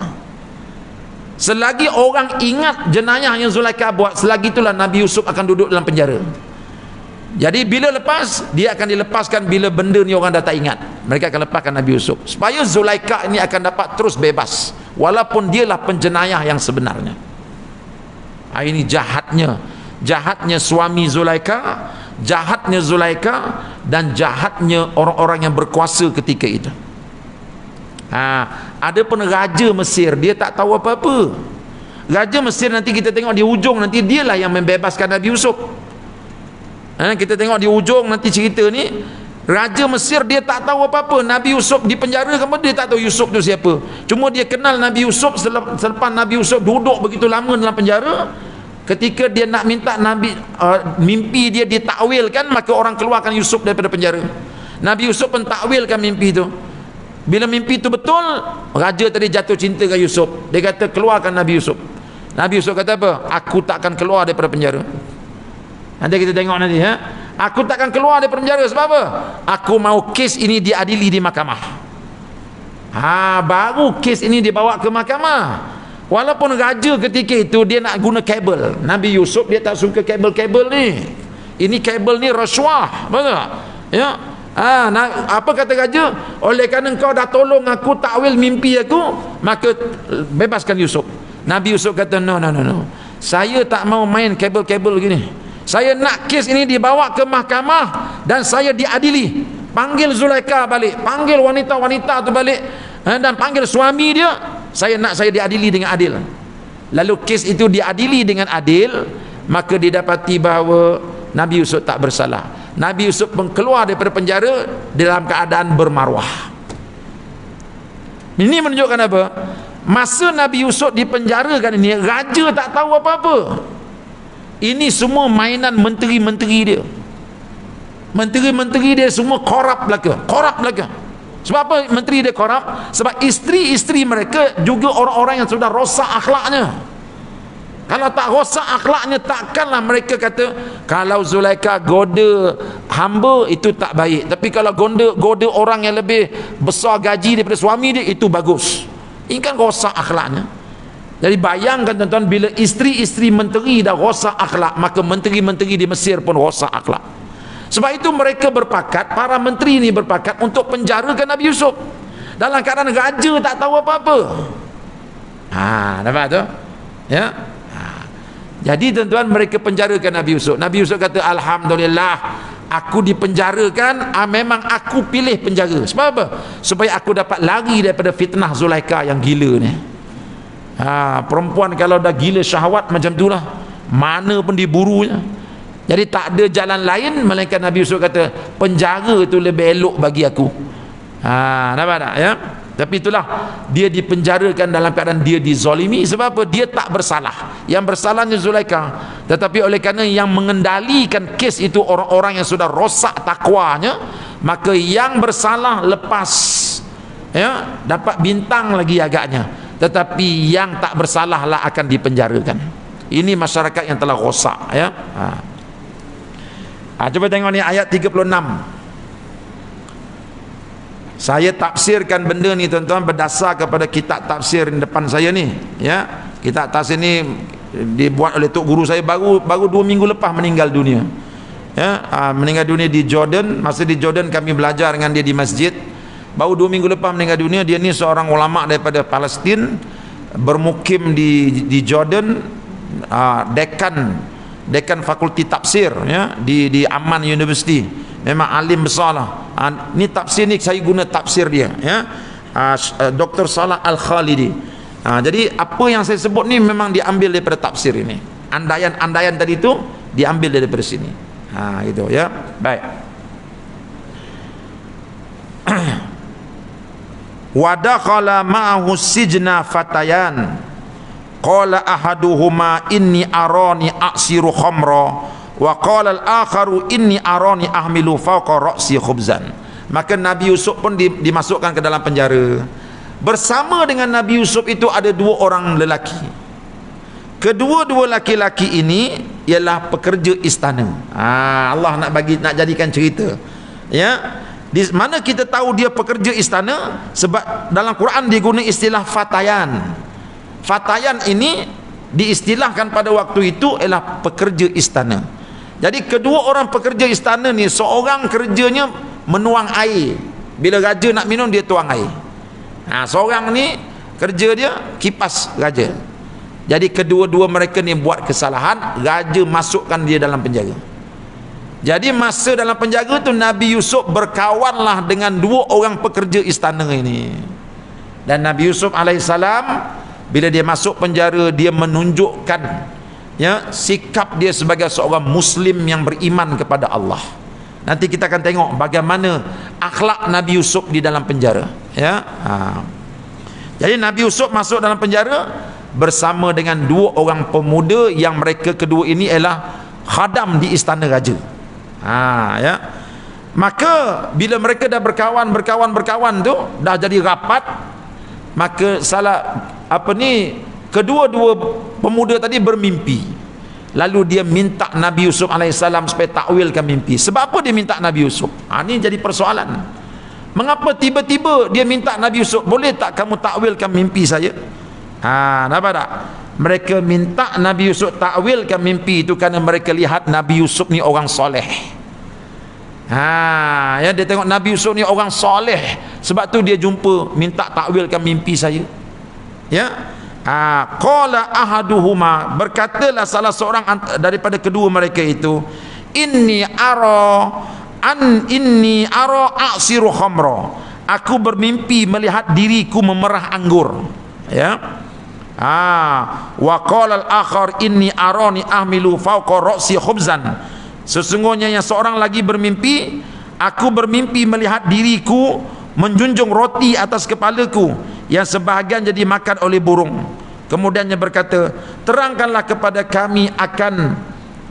Selagi orang ingat jenayah yang Zulaikha buat, selagi itulah Nabi Yusuf akan duduk dalam penjara. Jadi bila lepas, dia akan dilepaskan bila benda ni orang dah tak ingat. Mereka akan lepaskan Nabi Yusuf supaya Zulaikha ini akan dapat terus bebas, walaupun dialah penjenayah yang sebenarnya. Ini jahatnya suami Zulaikha, jahatnya Zulaikha, dan jahatnya orang-orang yang berkuasa ketika itu. Ada pun Raja Mesir, dia tak tahu apa-apa. Raja Mesir nanti kita tengok di ujung, nanti dialah yang membebaskan Nabi Yusuf. Kita tengok di ujung nanti cerita ni, Raja Mesir dia tak tahu apa-apa. Nabi Yusuf dipenjara, kemudian dia tak tahu Yusuf tu siapa. Cuma dia kenal Nabi Yusuf selepas Nabi Yusuf duduk begitu lama dalam penjara. Ketika dia nak minta mimpi dia ditakwilkan, maka orang keluarkan Yusuf daripada penjara. Nabi Yusuf pun takwilkan mimpi itu. Bila mimpi itu betul, raja tadi jatuh cinta ke Yusuf. Dia kata keluarkan Nabi Yusuf. Nabi Yusuf kata apa? Aku takkan keluar daripada penjara. Nanti kita tengok nanti, aku takkan keluar daripada penjara. Sebab apa? Aku mau kes ini diadili di mahkamah. Baru kes ini dibawa ke mahkamah. Walaupun raja ketika itu dia nak guna kabel, Nabi Yusuf dia tak suka kabel-kabel ni. Ini kabel ni rasuah, betul tak? Ya. Apa kata raja? Oleh kerana engkau dah tolong aku takwil mimpi aku, maka bebaskan Yusuf. Nabi Yusuf kata no. Saya tak mau main kabel-kabel begini. Saya nak kes ini dibawa ke mahkamah dan saya diadili. Panggil Zulaikha balik, panggil wanita-wanita tu balik, dan panggil suami dia. Saya nak saya diadili dengan adil. Lalu kes itu diadili dengan adil, maka didapati bahawa Nabi Yusuf tak bersalah. Nabi Yusuf pun keluar daripada penjara dalam keadaan bermaruah. Ini menunjukkan apa? Masa Nabi Yusuf dipenjarakan ini, raja tak tahu apa-apa. Ini semua mainan menteri-menteri dia. Menteri-menteri dia semua korup belaka. Sebab apa menteri dia korup? Sebab isteri-isteri mereka juga orang-orang yang sudah rosak akhlaknya. Kalau tak rosak akhlaknya, takkanlah mereka kata kalau Zulaikha goda hamba itu tak baik, tapi kalau goda orang yang lebih besar gaji daripada suami dia, itu bagus. Ini kan rosak akhlaknya. Jadi bayangkan tuan-tuan, bila isteri-isteri menteri dah rosak akhlak, maka menteri-menteri di Mesir pun rosak akhlak. Sebab itu mereka berpakat, para menteri ini berpakat untuk penjarakan Nabi Yusuf dalam keadaan raja tak tahu apa-apa. Nampak tu? Ya. Jadi tuan-tuan, mereka penjarakan Nabi Yusuf. Nabi Yusuf kata, alhamdulillah, aku dipenjarakan, memang aku pilih penjara. Sebab apa? Supaya aku dapat lari daripada fitnah Zulaikha yang gila ni. Perempuan kalau dah gila syahwat macam itulah, mana pun diburunya. Jadi tak ada jalan lain melainkan Nabi Yusuf kata penjara tu lebih elok bagi aku. Nampak tak ya? Tapi itulah, dia dipenjarakan dalam keadaan dia dizalimi. Sebab apa? Dia tak bersalah. Yang bersalahnya Zulaikha. Tetapi oleh kerana yang mengendalikan kes itu orang-orang yang sudah rosak takwanya, maka yang bersalah lepas, ya, dapat bintang lagi agaknya. Tetapi yang tak bersalah lah akan dipenjarakan. Ini masyarakat yang telah rosak, ya. Coba tengok ni ayat 36. Saya tafsirkan benda ni tuan-tuan berdasar kepada kitab tafsir di depan saya ni, ya. Kitab tafsir ni dibuat oleh tok guru saya baru 2 minggu lepas meninggal dunia. Ya, meninggal dunia di Jordan. Masa di Jordan kami belajar dengan dia di masjid. Baru 2 minggu lepas meninggal dunia. Dia ni seorang ulama daripada Palestin, bermukim di Jordan, dekan fakulti tafsir, ya, di Amman University. Memang alim besar lah. Ni tafsir ni saya guna tafsir dia, ya. Dr. Salah Al-Khalidi. Jadi apa yang saya sebut ni memang diambil daripada tafsir ini. Andaian tadi tu diambil daripada sini. Gitu, ya. Baik. Wa dakhala ma'ahu sijna fatayan. Qala ahaduhuma inni arani aksiru khamra wa qala al-akharu inni arani ahmilu fawqa ra'si khubzan. Maka Nabi Yusuf pun dimasukkan ke dalam penjara. Bersama dengan Nabi Yusuf itu ada 2 orang lelaki. Kedua-dua laki-laki ini ialah pekerja istana. Allah nak jadikan cerita, ya. Di mana kita tahu dia pekerja istana? Sebab dalam Quran diguna istilah fatayan. Fatayan ini diistilahkan pada waktu itu ialah pekerja istana. Jadi kedua orang pekerja istana ni, seorang kerjanya menuang air. Bila raja nak minum, dia tuang air. Seorang ni kerja dia kipas raja. Jadi kedua-dua mereka ni buat kesalahan, raja masukkan dia dalam penjara. Jadi masa dalam penjara tu Nabi Yusuf berkawanlah dengan 2 orang pekerja istana ini. Dan Nabi Yusuf alaihissalam bila dia masuk penjara, dia menunjukkan, ya, sikap dia sebagai seorang muslim yang beriman kepada Allah. Nanti kita akan tengok bagaimana akhlak Nabi Yusuf di dalam penjara, ya. Jadi Nabi Yusuf masuk dalam penjara bersama dengan 2 orang pemuda yang mereka kedua ini ialah khadam di istana raja. Ya. Maka bila mereka dah berkawan tu, dah jadi rapat, maka kedua-dua pemuda tadi bermimpi. Lalu dia minta Nabi Yusuf alaihissalam supaya takwilkan mimpi. Sebab apa dia minta Nabi Yusuf? Ini jadi persoalan. Mengapa tiba-tiba dia minta Nabi Yusuf, boleh tak kamu takwilkan mimpi saya? Nampak tak? Mereka minta Nabi Yusuf takwilkan mimpi itu kerana mereka lihat Nabi Yusuf ni orang soleh. Ya, dia tengok Nabi Yusuf ni orang soleh, sebab tu dia jumpa minta takwilkan mimpi saya, ya. Qala ahaduhuma, berkatalah salah seorang daripada kedua mereka itu, inni ara aksiru khamra, aku bermimpi melihat diriku memerah anggur, ya. Wa qala al-akhar inni arani ahmilu fawqa ra'si khubzan, sesungguhnya yang seorang lagi bermimpi, aku bermimpi melihat diriku menjunjung roti atas kepalaku yang sebahagian jadi makan oleh burung. Kemudiannya berkata, terangkanlah kepada kami akan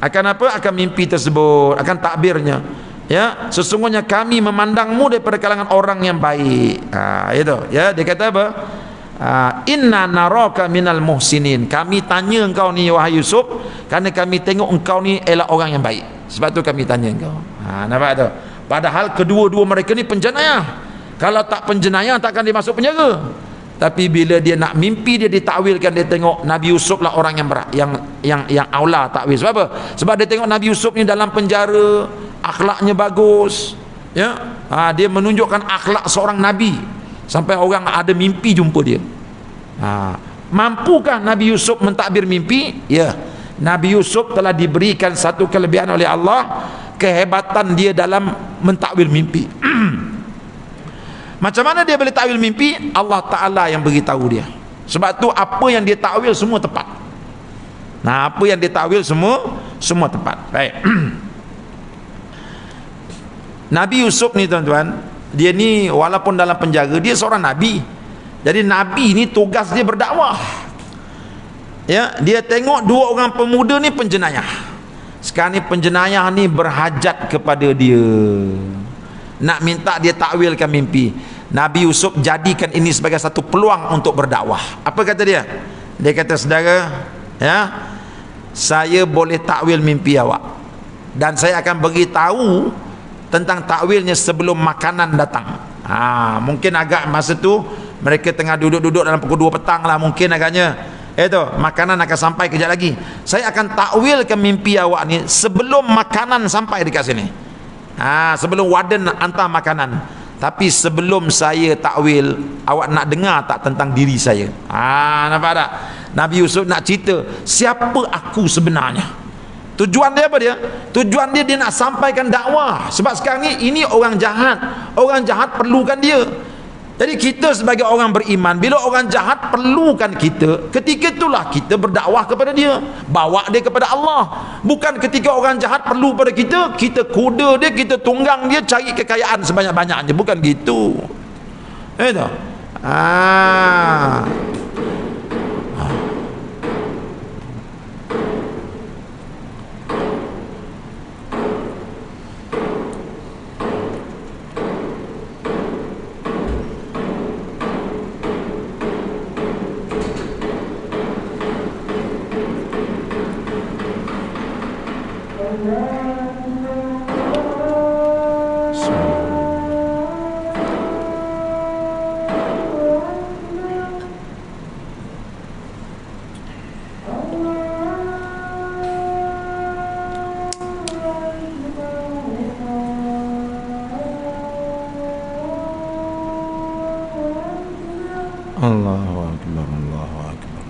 apa? Akan mimpi tersebut, akan takbirnya. Ya, sesungguhnya kami memandangmu daripada kalangan orang yang baik. Itu ya, dia kata apa? Inna naraka minal muhsinin. Kami tanya engkau ni wahai Yusuf kerana kami tengok engkau ni ialah orang yang baik. Sebab tu kami tanya engkau. Nampak tu? Padahal kedua-dua mereka ni penjenayah. Kalau tak penjenayah takkan dia masuk penjara. Tapi bila dia nak mimpi, dia ditakwilkan, dia tengok Nabi Yusuf lah orang yang aula takwil. Sebab apa? Sebab dia tengok Nabi Yusuf ni dalam penjara, akhlaknya bagus. Ya, dia menunjukkan akhlak seorang nabi sampai orang ada mimpi jumpa dia. Mampukah Nabi Yusuf mentadbir mimpi? Ya. Nabi Yusuf telah diberikan satu kelebihan oleh Allah, kehebatan dia dalam mentakwil mimpi. Macam mana dia boleh takwil mimpi? Allah Ta'ala yang beritahu dia. Sebab tu apa yang dia takwil semua tepat. Apa yang dia takwil semua tepat. Baik. Nabi Yusuf ni tuan-tuan, dia ni walaupun dalam penjara, dia seorang nabi. Jadi nabi ni tugas dia berdakwah. Ya, dia tengok dua orang pemuda ni penjenayah. Sekarang ni penjenayah ni berhajat kepada dia, nak minta dia takwilkan mimpi. Nabi Yusuf jadikan ini sebagai satu peluang untuk berdakwah. Apa kata dia? Dia kata, saudara, ya, saya boleh takwil mimpi awak, dan saya akan beritahu tentang takwilnya sebelum makanan datang. Mungkin agak masa tu mereka tengah duduk-duduk dalam pukul 2 petang lah, mungkin agaknya. Makanan akan sampai kejap lagi. Saya akan takwilkan mimpi awak ni sebelum makanan sampai dekat sini. Sebelum warden hantar makanan. Tapi sebelum saya takwil, awak nak dengar tak tentang diri saya? Nampak tak? Nabi Yusuf nak cerita siapa aku sebenarnya. Tujuan dia apa dia? Tujuan dia nak sampaikan dakwah. Sebab sekarang ni ini orang jahat. Orang jahat perlukan dia. Jadi kita sebagai orang beriman, bila orang jahat perlukan kita, ketika itulah kita berdakwah kepada dia, bawa dia kepada Allah. Bukan ketika orang jahat perlu pada kita, kita kuda dia, kita tunggang dia, cari kekayaan sebanyak-banyaknya. Bukan gitu. Itu. Allahu Akbar, Allahu Akbar.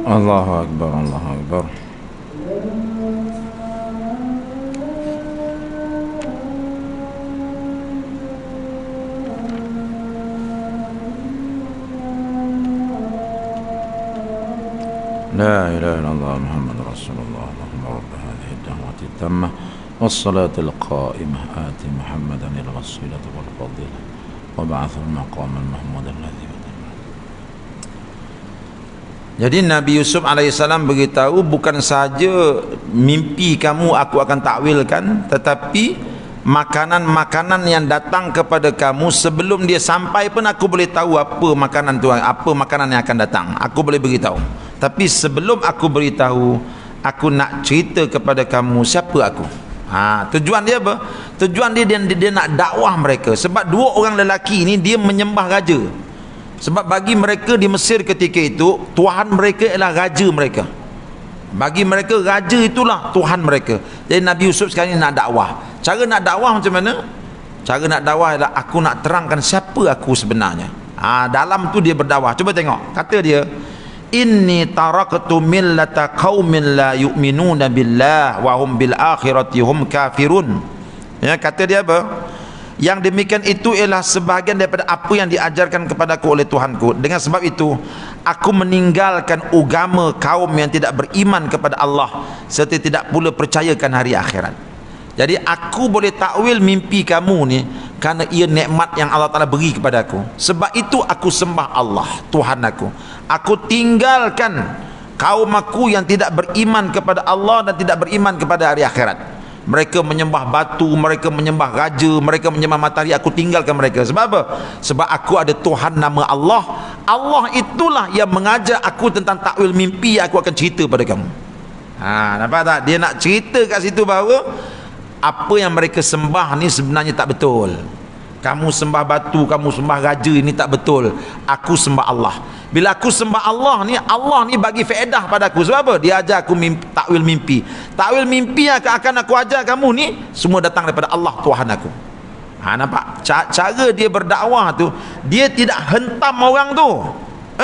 Allahu Akbar, Allahu Akbar. La ilaha illallah Muhammad Rasulullah. Allahumma rabb hadhihi ad-da'wati at-tammah was-salati al-qa'imah ati Muhammadan al-wasilata wal-fadilah wa ba'athu al-maqam al-mahmud alladhi. Jadi Nabi Yusuf alaihissalam beritahu, bukan saja mimpi kamu aku akan takwilkan, tetapi makanan-makanan yang datang kepada kamu sebelum dia sampai pun aku boleh tahu apa makanan tu, apa makanan yang akan datang, aku boleh beritahu. Tapi sebelum aku beritahu, aku nak cerita kepada kamu siapa aku. Tujuan dia apa? Tujuan dia nak dakwah mereka. Sebab dua orang lelaki ni dia menyembah raja. Sebab bagi mereka di Mesir ketika itu, Tuhan mereka ialah raja mereka. Bagi mereka raja itulah Tuhan mereka. Jadi Nabi Yusuf sekarang ni nak dakwah. Cara nak dakwah macam mana? Cara nak dakwah ialah aku nak terangkan siapa aku sebenarnya. Dalam tu dia berdakwah. Cuba tengok. Kata dia, inni taraktu millata qaumin la yu'minuna billah wa hum bil akhirati hum kafirun. Ya, kata dia apa? Yang demikian itu ialah sebahagian daripada apa yang diajarkan kepadaku oleh Tuhanku. Dengan sebab itu aku meninggalkan agama kaum yang tidak beriman kepada Allah serta tidak pula percayakan hari akhirat. Jadi aku boleh takwil mimpi kamu ni kerana ia nikmat yang Allah Ta'ala beri kepada aku. Sebab itu aku sembah Allah, Tuhan aku. Aku tinggalkan kaum aku yang tidak beriman kepada Allah dan tidak beriman kepada hari akhirat. Mereka menyembah batu, mereka menyembah raja, mereka menyembah matahari. Aku tinggalkan mereka. Sebab apa? Sebab aku ada Tuhan nama Allah. Allah itulah yang mengajar aku tentang takwil mimpi yang aku akan cerita pada kamu. Nampak tak? Dia nak cerita kat situ bahawa apa yang mereka sembah ni sebenarnya tak betul. Kamu sembah batu, kamu sembah raja, ini tak betul. Aku sembah Allah. Bila aku sembah Allah ni bagi faedah padaku. Sebab apa? Dia ajar aku takwil mimpi. Takwil mimpi yang akan aku ajar kamu ni semua datang daripada Allah Tuhan aku. Nampak? Cara dia berdakwah tu, dia tidak hentam orang tu.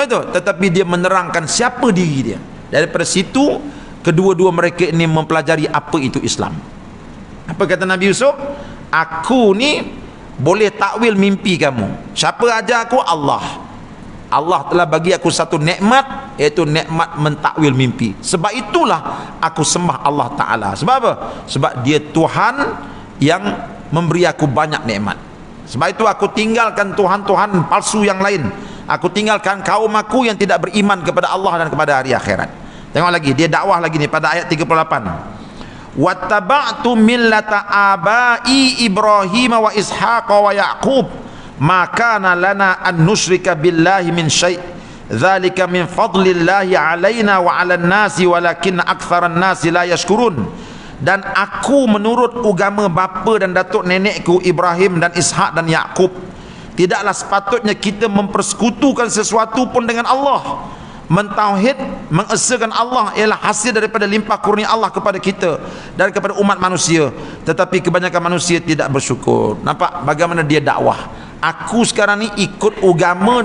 Tetapi dia menerangkan siapa diri dia. Daripada situ kedua-dua mereka ini mempelajari apa itu Islam. Apa kata Nabi Yusuf? Aku ni boleh takwil mimpi kamu. Siapa ajar aku? Allah. Allah telah bagi aku satu nikmat, iaitu nikmat mentakwil mimpi. Sebab itulah aku sembah Allah Ta'ala. Sebab apa? Sebab dia Tuhan yang memberi aku banyak nikmat. Sebab itu aku tinggalkan Tuhan-Tuhan palsu yang lain. Aku tinggalkan kaum aku yang tidak beriman kepada Allah dan kepada hari akhirat. Tengok lagi, dia dakwah lagi ni pada ayat 38. Wattaba'tu millata abai Ibrahim wa Ishaq wa Yaqub ma kana lana an nusyrika billahi min syai' dzalika min fadlillahi alaina wa 'alan nasi walakinna aktsaran nasi la yashkurun. Dan aku menurut agama bapa dan datuk nenekku Ibrahim dan Ishak dan Yaqub. Tidaklah sepatutnya kita mempersekutukan sesuatu pun dengan Allah. Mentauhid, mengesakan Allah ialah hasil daripada limpah kurnia Allah kepada kita dan kepada umat manusia. Tetapi kebanyakan manusia tidak bersyukur. Nampak bagaimana dia dakwah? Aku sekarang ni ikut agama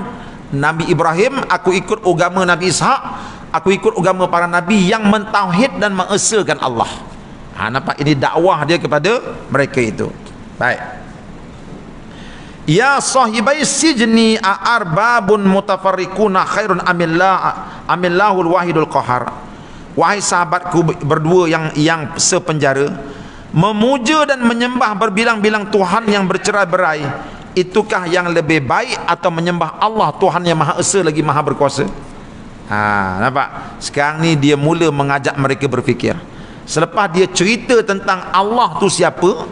Nabi Ibrahim, aku ikut agama Nabi Ishak, aku ikut agama para Nabi yang mentauhid dan mengesakan Allah. Nampak ini dakwah dia kepada mereka itu. Baik. Ya sahibai sijni arbabun mutafarriquna khairun amillahul wahidul qahar. Wahai sahabatku berdua yang sepenjara, memuja dan menyembah berbilang-bilang Tuhan yang bercerai-berai, itukah yang lebih baik atau menyembah Allah Tuhan yang Maha Esa lagi Maha Berkuasa? Nampak? Sekarang ni dia mula mengajak mereka berfikir. Selepas dia cerita tentang Allah tu siapa,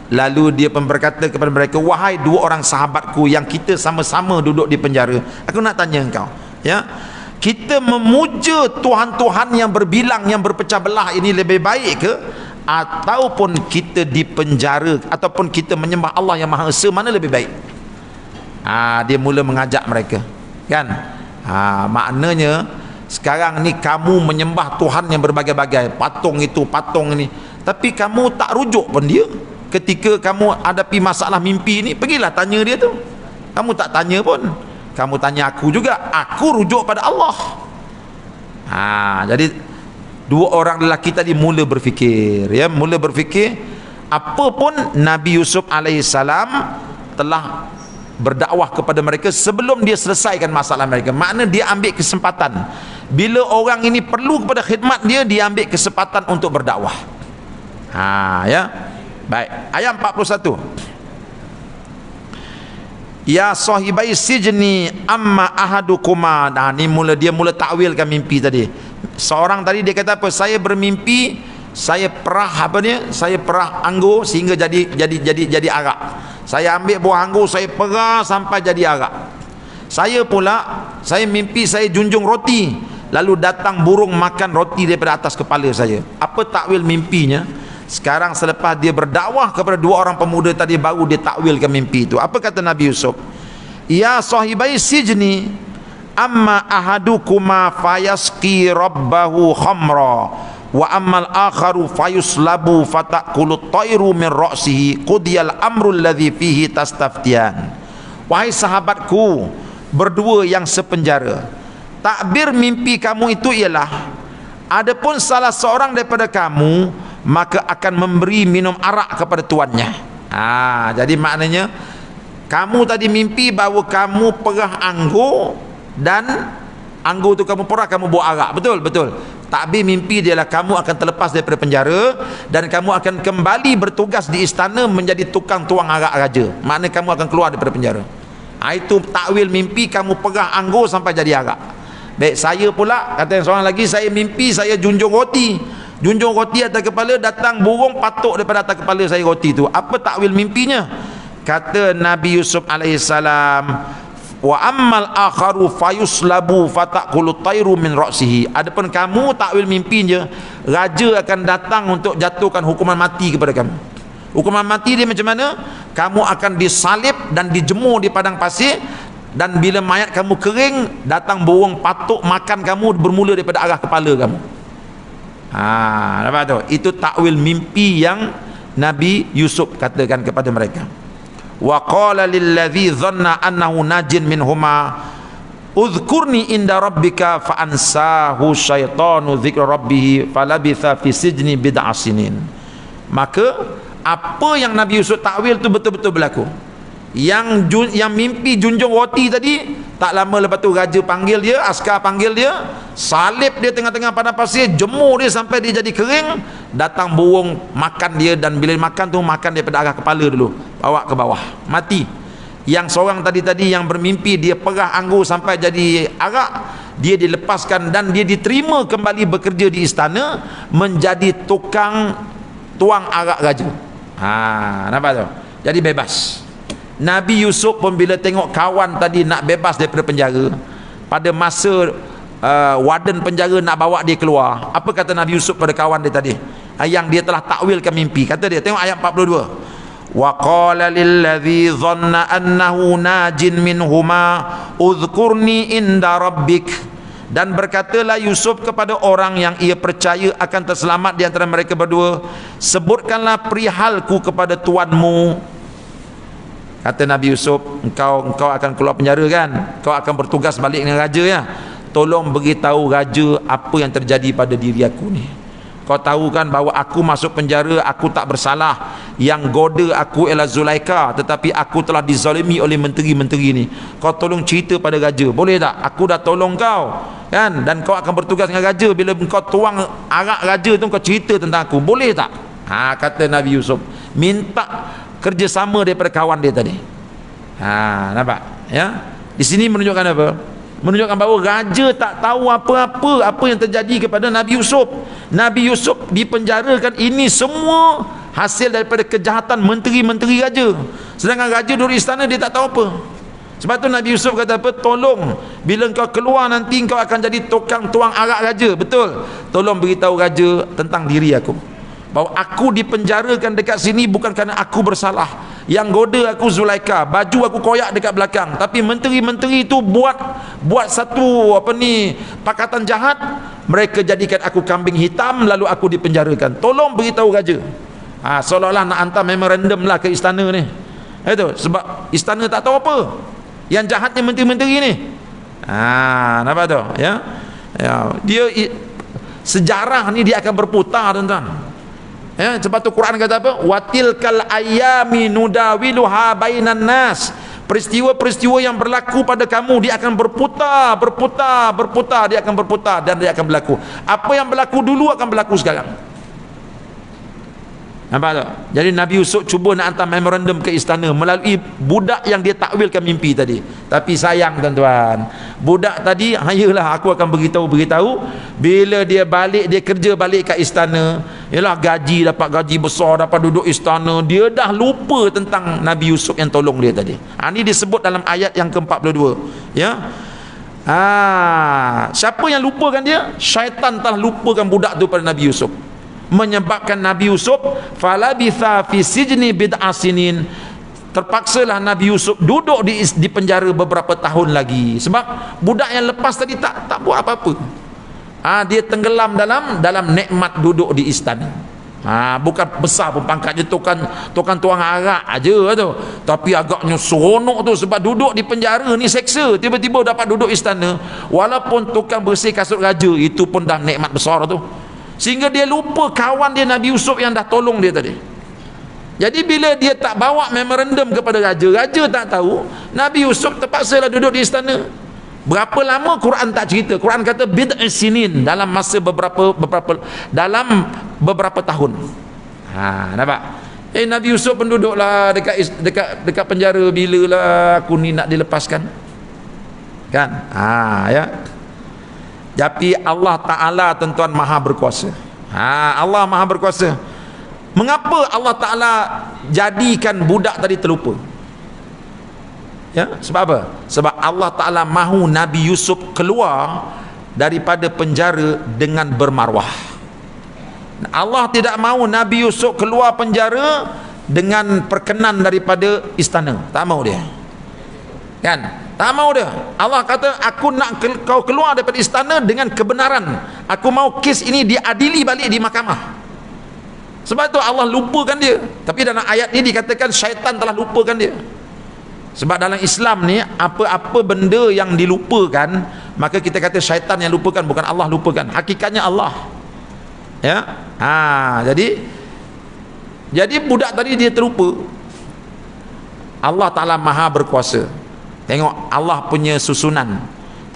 lalu dia pun berkata kepada mereka, wahai dua orang sahabatku yang kita sama-sama duduk di penjara, aku nak tanya engkau, kita memuja Tuhan-Tuhan yang berbilang, yang berpecah belah ini lebih baik ke, ataupun kita di penjara, ataupun kita menyembah Allah yang Maha Esa, mana lebih baik? Dia mula mengajak mereka, kan? Maknanya sekarang ni kamu menyembah Tuhan yang berbagai-bagai, patung itu, patung ini, tapi kamu tak rujuk pun dia. Ketika kamu hadapi masalah mimpi ni, pergilah tanya dia tu. Kamu tak tanya pun, kamu tanya aku juga, aku rujuk pada Allah. Jadi dua orang lelaki tadi mula berfikir, ya, mula berfikir apapun Nabi Yusuf alaihissalam telah berdakwah kepada mereka sebelum dia selesaikan masalah mereka. Makna dia ambil kesempatan bila orang ini perlu kepada khidmat dia, dia ambil kesempatan untuk berdakwah. Ya. Baik, ayat 41. Ya sahibai sijni amma ahadukuma. Ni dia mula takwilkan mimpi tadi. Seorang tadi dia kata apa? Saya bermimpi saya perah saya perah anggur sehingga jadi arak. Saya ambil buah anggur, saya perah sampai jadi arak. Saya pula, saya mimpi saya junjung roti, lalu datang burung makan roti daripada atas kepala saya. Apa takwil mimpinya? Sekarang selepas dia berdakwah kepada dua orang pemuda tadi, baru dia takwilkan mimpi itu. Apa kata Nabi Yusuf? Ya sahibai sijni amma ahadukuma fayasqi rabbahu khamra wa ammal akharu fayuslabu fatakulut tayru min ra'sihi qudiyal amru alladhi fihi tastaftiyan. Wahai sahabatku berdua yang sepenjara, takbir mimpi kamu itu ialah adapun salah seorang daripada kamu maka akan memberi minum arak kepada tuannya. Jadi maknanya kamu tadi mimpi bahawa kamu perah anggur dan anggur tu kamu perah, kamu buat arak. Betul, betul. Takbir mimpi dia lah kamu akan terlepas daripada penjara dan kamu akan kembali bertugas di istana menjadi tukang tuang arak raja. Maknanya kamu akan keluar daripada penjara. Itu takwil mimpi, kamu perah anggur sampai jadi arak. Baik, saya pula, kata yang seorang lagi, saya mimpi saya junjung roti. Junjung roti atas kepala, datang burung patuk daripada atas kepala saya roti tu. Apa takwil mimpinya? Kata Nabi Yusuf alaihissalam, wa ammal akharu fayuslabu fatakulut tayru min ra'sihi. Adapun kamu takwil mimpinya, raja akan datang untuk jatuhkan hukuman mati kepada kamu. Hukuman mati dia macam mana? Kamu akan disalib dan dijemur di padang pasir, dan bila mayat kamu kering, datang burung patuk makan kamu bermula daripada arah kepala kamu. Nampak tu? Itu takwil mimpi yang Nabi Yusuf katakan kepada mereka. Wa qala lilladzi dhanna annahu najin minhuma udhkurni inda rabbika fa ansahu syaitanu dzikra rabbih falabitha fi sijni bid'a sinin. Maka apa yang Nabi Yusuf takwil tu betul-betul berlaku. Yang mimpi junjung roti tadi, tak lama lepas tu raja panggil dia, askar panggil dia, salib dia tengah-tengah padang pasir, jemur dia sampai dia jadi kering, datang burung makan dia, dan bila makan tu makan daripada arah kepala dulu, bawa ke bawah, mati. Yang seorang tadi yang bermimpi dia perah anggur sampai jadi arak, dia dilepaskan dan dia diterima kembali bekerja di istana menjadi tukang tuang arak raja. Nampak tu? Jadi bebas. Nabi Yusuf pun bila tengok kawan tadi nak bebas daripada penjara, pada masa warden penjara nak bawa dia keluar, apa kata Nabi Yusuf pada kawan dia tadi yang dia telah takwilkan mimpi? Kata dia, tengok ayat 42, wa qala lilladzi dhanna annahu najin minhuma udhkurni inda rabbik. Dan berkatalah Yusuf kepada orang yang ia percaya akan terselamat di antara mereka berdua, sebutkanlah perihalku kepada tuanmu. Kata Nabi Yusuf, engkau akan keluar penjara kan? Kau akan bertugas balik dengan raja ya. Tolong beritahu raja apa yang terjadi pada diri aku ni. Kau tahu kan bahawa aku masuk penjara, aku tak bersalah. Yang goda aku ialah Zulaikha, tetapi aku telah dizalimi oleh menteri-menteri ni. Kau tolong cerita pada raja, boleh tak? Aku dah tolong kau kan, dan kau akan bertugas dengan raja. Bila kau tuang arak raja tu, kau cerita tentang aku, boleh tak? Kata Nabi Yusuf, minta kerjasama daripada kawan dia tadi. Nampak ya? Di sini menunjukkan apa? Menunjukkan bahawa raja tak tahu apa yang terjadi kepada Nabi Yusuf. Nabi Yusuf dipenjarakan, ini semua hasil daripada kejahatan menteri-menteri raja. Sedangkan raja duduk istana, dia tak tahu apa. Sebab tu Nabi Yusuf kata apa? Tolong, bila kau keluar nanti kau akan jadi tukang tuang arak raja. Betul? Tolong beritahu raja tentang diri aku, bahawa aku dipenjarakan dekat sini bukan kerana aku bersalah. Yang goda aku Zulaikha, baju aku koyak dekat belakang, tapi menteri-menteri itu buat satu pakatan jahat, mereka jadikan aku kambing hitam, lalu aku dipenjarakan. Tolong beritahu raja. Seolah-olah nak hantar memorandum lah ke istana ni. Itu sebab istana tak tahu apa yang jahatnya menteri-menteri ni. Nampak tu ya? Ya, sejarah ni dia akan berputar, tuan-tuan. Ya, sebab tu Quran kata apa? Watilkal ayami nudawiluha bainan nas. Peristiwa-peristiwa yang berlaku pada kamu dia akan berputar, dia akan berputar dan dia akan berlaku. Apa yang berlaku dulu akan berlaku sekarang. Nampak tak? Jadi Nabi Yusuf cuba nak hantar memorandum ke istana melalui budak yang dia takwilkan mimpi tadi. Tapi sayang tuan-tuan, budak tadi, hayalah aku akan beritahu bila dia balik, dia kerja balik kat istana, yalah dapat gaji besar, dapat duduk istana, dia dah lupa tentang Nabi Yusuf yang tolong dia tadi. Ini disebut dalam ayat yang ke-42. Ya. Siapa yang lupakan dia? Syaitan telah lupakan budak tu pada Nabi Yusuf, menyebabkan Nabi Yusuf falabitha fi sijni bid'a sinin, terpaksalah Nabi Yusuf duduk di penjara beberapa tahun lagi. Sebab budak yang lepas tadi tak buat apa-apa. Dia tenggelam dalam nikmat duduk di istana. Bukan besar pun pangkatnya, tukang tuang arak aja tu, tapi agaknya seronok tu sebab duduk di penjara ni seksa, tiba-tiba dapat duduk istana, walaupun tukang bersih kasut raja, itu pun dah nikmat besar tu. Sehingga dia lupa kawan dia Nabi Yusuf yang dah tolong dia tadi. Jadi bila dia tak bawa memorandum kepada raja tak tahu, Nabi Yusuf terpaksalah duduk di istana. Berapa lama Quran tak cerita. Quran kata bid'a sinin, dalam masa dalam beberapa tahun. Nampak? Nabi Yusuf pun duduklah dekat penjara, bilalah aku ni nak dilepaskan. Kan? Ya. Tapi Allah Ta'ala tuan-tuan maha berkuasa. Allah maha berkuasa. Mengapa Allah Ta'ala jadikan budak tadi terlupa? Ya, sebab apa? Sebab Allah Ta'ala mahu Nabi Yusuf keluar daripada penjara dengan bermarwah. Allah tidak mahu Nabi Yusuf keluar penjara dengan perkenan daripada istana. Tak mahu dia. Kan? Tak mahu dia. Allah kata aku nak kau keluar daripada istana dengan kebenaran. Aku mahu kes ini diadili balik di mahkamah. Sebab tu Allah lupakan dia. Tapi dalam ayat ini dikatakan syaitan telah lupakan dia. Sebab dalam Islam ni, apa-apa benda yang dilupakan, maka kita kata syaitan yang lupakan, bukan Allah lupakan. Hakikatnya Allah. Ya. Jadi budak tadi dia terlupa. Allah Ta'ala maha berkuasa. Tengok Allah punya susunan.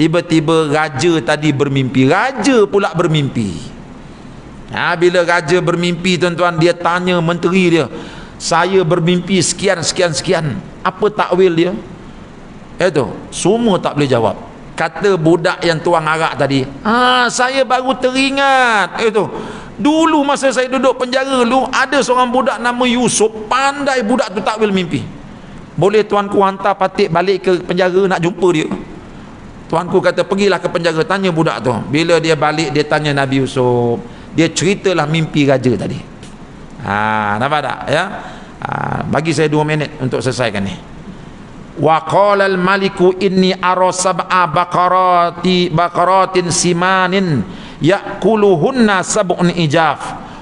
Tiba-tiba raja tadi bermimpi. Raja pula bermimpi. Bila raja bermimpi, tuan-tuan, dia tanya menteri dia, saya bermimpi sekian. Apa takwil dia? Itu semua tak boleh jawab. Kata budak yang tuang arak tadi, saya baru teringat. Itu dulu masa saya duduk penjara dulu, ada seorang budak nama Yusuf, pandai budak tu takwil mimpi. Boleh tuanku hantar Patik balik ke penjara nak jumpa dia? Tuanku kata pergilah ke penjara, tanya budak tu. Bila dia balik, dia tanya Nabi Yusuf, dia ceritalah mimpi raja tadi. Nampak tak? Ya. Bagi saya 2 minit untuk selesaikan ni. Wa qala al maliku inni ara sab'a baqaratin simanin ya'kuluhunna sab'un ijaf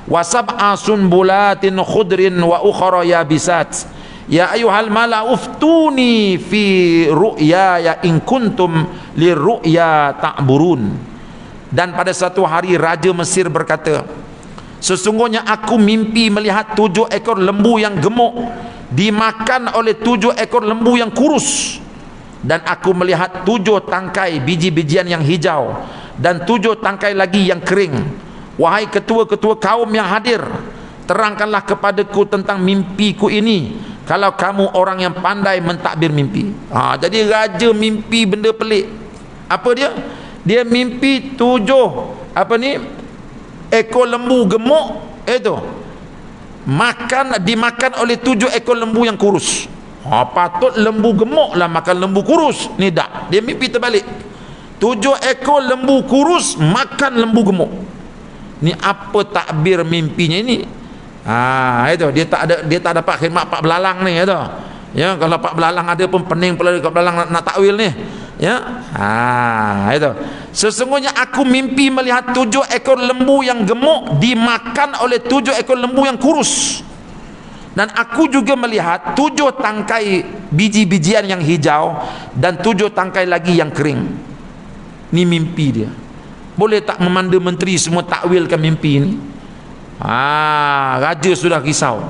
wa sab'a sunbulatin khudrin wa ukhra yabisat. Ya ayyuhal mala uftuni fi ru'ya in kuntum lirru'ya ta'burun. Dan pada satu hari Raja Mesir berkata, sesungguhnya aku mimpi melihat 7 ekor lembu yang gemuk dimakan oleh 7 ekor lembu yang kurus, dan aku melihat 7 tangkai biji-bijian yang hijau dan 7 tangkai lagi yang kering. Wahai ketua-ketua kaum yang hadir, terangkanlah kepadaku tentang mimpiku ini, kalau kamu orang yang pandai mentadbir mimpi. Jadi raja mimpi benda pelik. Apa dia? Dia mimpi 7 ekor lembu gemuk, itu dimakan oleh 7 ekor lembu yang kurus. Patut lembu gemuk lah makan lembu kurus. Ni tak, dia mimpi terbalik. 7 ekor lembu kurus makan lembu gemuk. Ni apa takbir mimpinya ini? Itu dia tak dapat khidmat Pak Belalang ni, itu. Ya, kalau Pak Belalang ada pun pening pula dekat Belalang nak takwil ni. Ya. Itu. Sesungguhnya aku mimpi melihat 7 ekor lembu yang gemuk dimakan oleh 7 ekor lembu yang kurus. Dan aku juga melihat 7 tangkai biji-bijian yang hijau dan 7 tangkai lagi yang kering. Ni mimpi dia. boleh tak memanda menteri semua takwilkan mimpi ni? Raja sudah risau.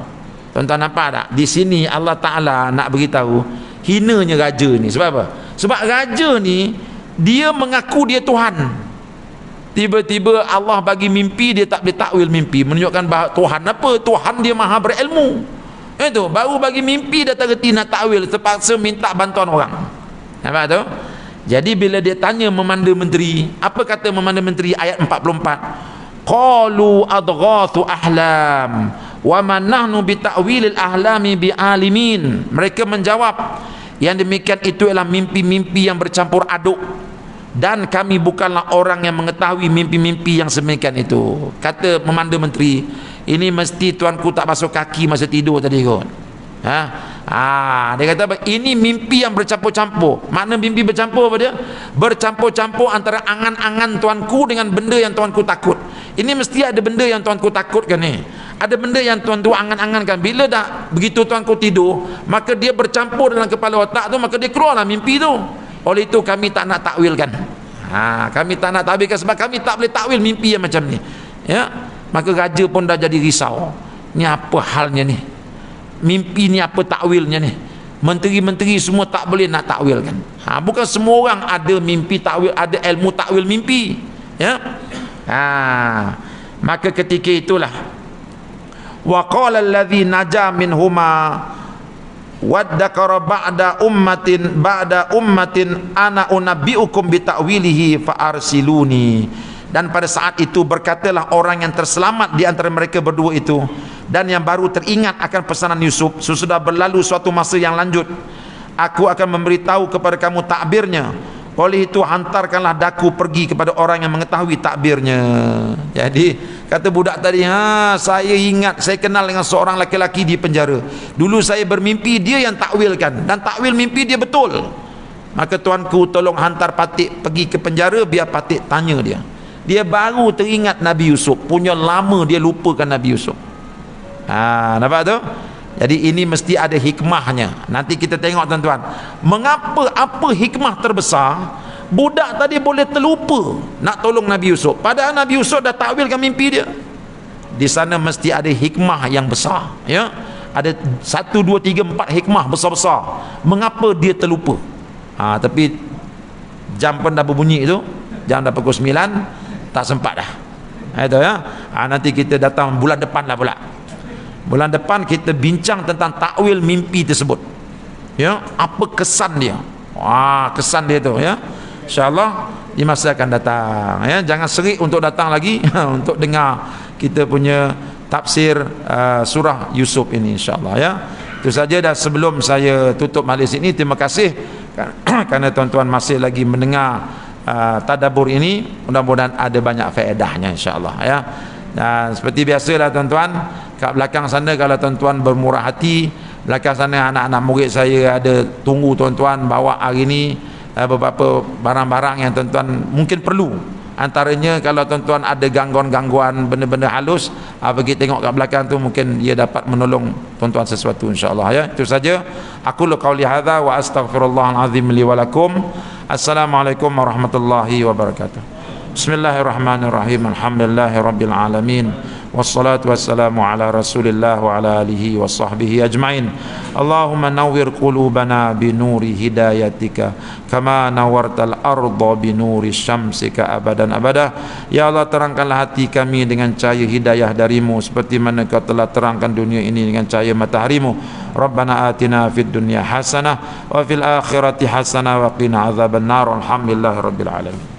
Tuan-tuan nampak tak? Di sini Allah Ta'ala nak beritahu hinanya raja ni. Sebab apa? Sebab raja ni dia mengaku dia Tuhan. Tiba-tiba Allah bagi mimpi, dia tak boleh takwil mimpi, menunjukkan bahawa Tuhan apa? Tuhan dia maha berilmu. Itu baru bagi mimpi dah tak reti nak takwil, terpaksa minta bantuan orang. Nampak tu? Jadi bila dia tanya memanda menteri, apa kata memanda menteri? Ayat 44, qalu adghathu ahlam wa man nahnu bi ta'wilil ahlami bi alimin. Mereka menjawab, yang demikian itu ialah mimpi-mimpi yang bercampur aduk, dan kami bukanlah orang yang mengetahui mimpi-mimpi yang semikian itu. Kata memanda menteri, ini mesti tuanku tak basuh kaki masa tidur tadi kot. Dia kata apa? Ini mimpi yang bercampur-campur. Makna mimpi bercampur apa dia? Bercampur-campur antara angan-angan tuanku dengan benda yang tuanku takut. Ini mesti ada benda yang tuanku takutkan ni, ada benda yang tuan-tuan angan-angankan. Bila dah begitu tuanku tidur, maka dia bercampur dalam kepala otak tu, maka dia keluarlah mimpi tu. Oleh itu kami tak nak takwilkan. Kami tak nak takwilkan sebab kami tak boleh takwil mimpi yang macam ni. Ya, maka raja pun dah jadi risau. Ni apa halnya ni? Mimpi ni apa takwilnya ni? Menteri-menteri semua tak boleh nak takwilkan. Bukan semua orang ada mimpi takwil, ada ilmu takwil mimpi. Ya. Maka ketika itulah wa qala allazi naja minhuma waddakara ba'da ummatin ana unabbiukum bita'wilihi fa'arsiluni. Dan pada saat itu berkatalah orang yang terselamat di antara mereka berdua itu, dan yang baru teringat akan pesanan Yusuf, sesudah berlalu suatu masa yang lanjut, aku akan memberitahu kepada kamu takbirnya. Oleh itu hantarkanlah daku pergi kepada orang yang mengetahui takbirnya. Jadi kata budak tadi, saya ingat, saya kenal dengan seorang laki-laki di penjara. Dulu saya bermimpi, dia yang takwilkan, dan takwil mimpi dia betul. Maka tuanku tolong hantar Patik pergi ke penjara, biar Patik tanya dia. Dia baru teringat Nabi Yusuf. Punya lama dia lupakan Nabi Yusuf. Nampak tu? Jadi ini mesti ada hikmahnya. Nanti kita tengok tuan-tuan, mengapa, apa hikmah terbesar budak tadi boleh terlupa nak tolong Nabi Yusuf, padahal Nabi Yusuf dah takwilkan mimpi dia. Di sana mesti ada hikmah yang besar. Ya, ada 1, 2, 3, 4 hikmah besar-besar mengapa dia terlupa. Tapi jam pun dah berbunyi itu, jam dah pukul 9, tak sempat dah. Itu ya. Nanti kita datang bulan depan lah pula. Bulan depan kita bincang tentang takwil mimpi tersebut. Ya, apa kesan dia? Kesan dia tu ya. InsyaAllah di masa akan datang ya. Jangan serik untuk datang lagi untuk dengar kita punya tafsir surah Yusuf ini insyaAllah ya. Itu saja. Dan sebelum saya tutup majlis ini, terima kasih kerana tuan-tuan masih lagi mendengar tadabbur ini. Mudah-mudahan ada banyak faedahnya insyaAllah ya. Dan seperti biasalah tuan-tuan, kat belakang sana kalau tuan-tuan bermurah hati, belakang sana anak-anak murid saya ada tunggu tuan-tuan bawa hari ni beberapa barang-barang yang tuan-tuan mungkin perlu. Antaranya kalau tuan-tuan ada gangguan-gangguan benda-benda halus, pergi tengok kat belakang tu, mungkin dia dapat menolong tuan-tuan sesuatu insya-Allah ya. Itu saja. Aku qauli hadza wa astaghfirullahal azim li wa lakum. Assalamualaikum warahmatullahi wabarakatuh. Bismillahirrahmanirrahim. Alhamdulillahirabbil alamin. Wassalatu wassalamu ala Rasulillah wa ala alihi wa sahbihi ajmain. Allahumma nawwir qulubana binuri hidayatika kama nawartal arda binuri syamsika abadan abada. Ya Allah, terangkanlah hati kami dengan cahaya hidayah darimu, seperti mana kau telah terangkan dunia ini dengan cahaya mataharimu. Rabbana atina fid dunya hasanah wa fil akhirati hasanah wa qina azabannar. Alhamdulillahirabbil alamin.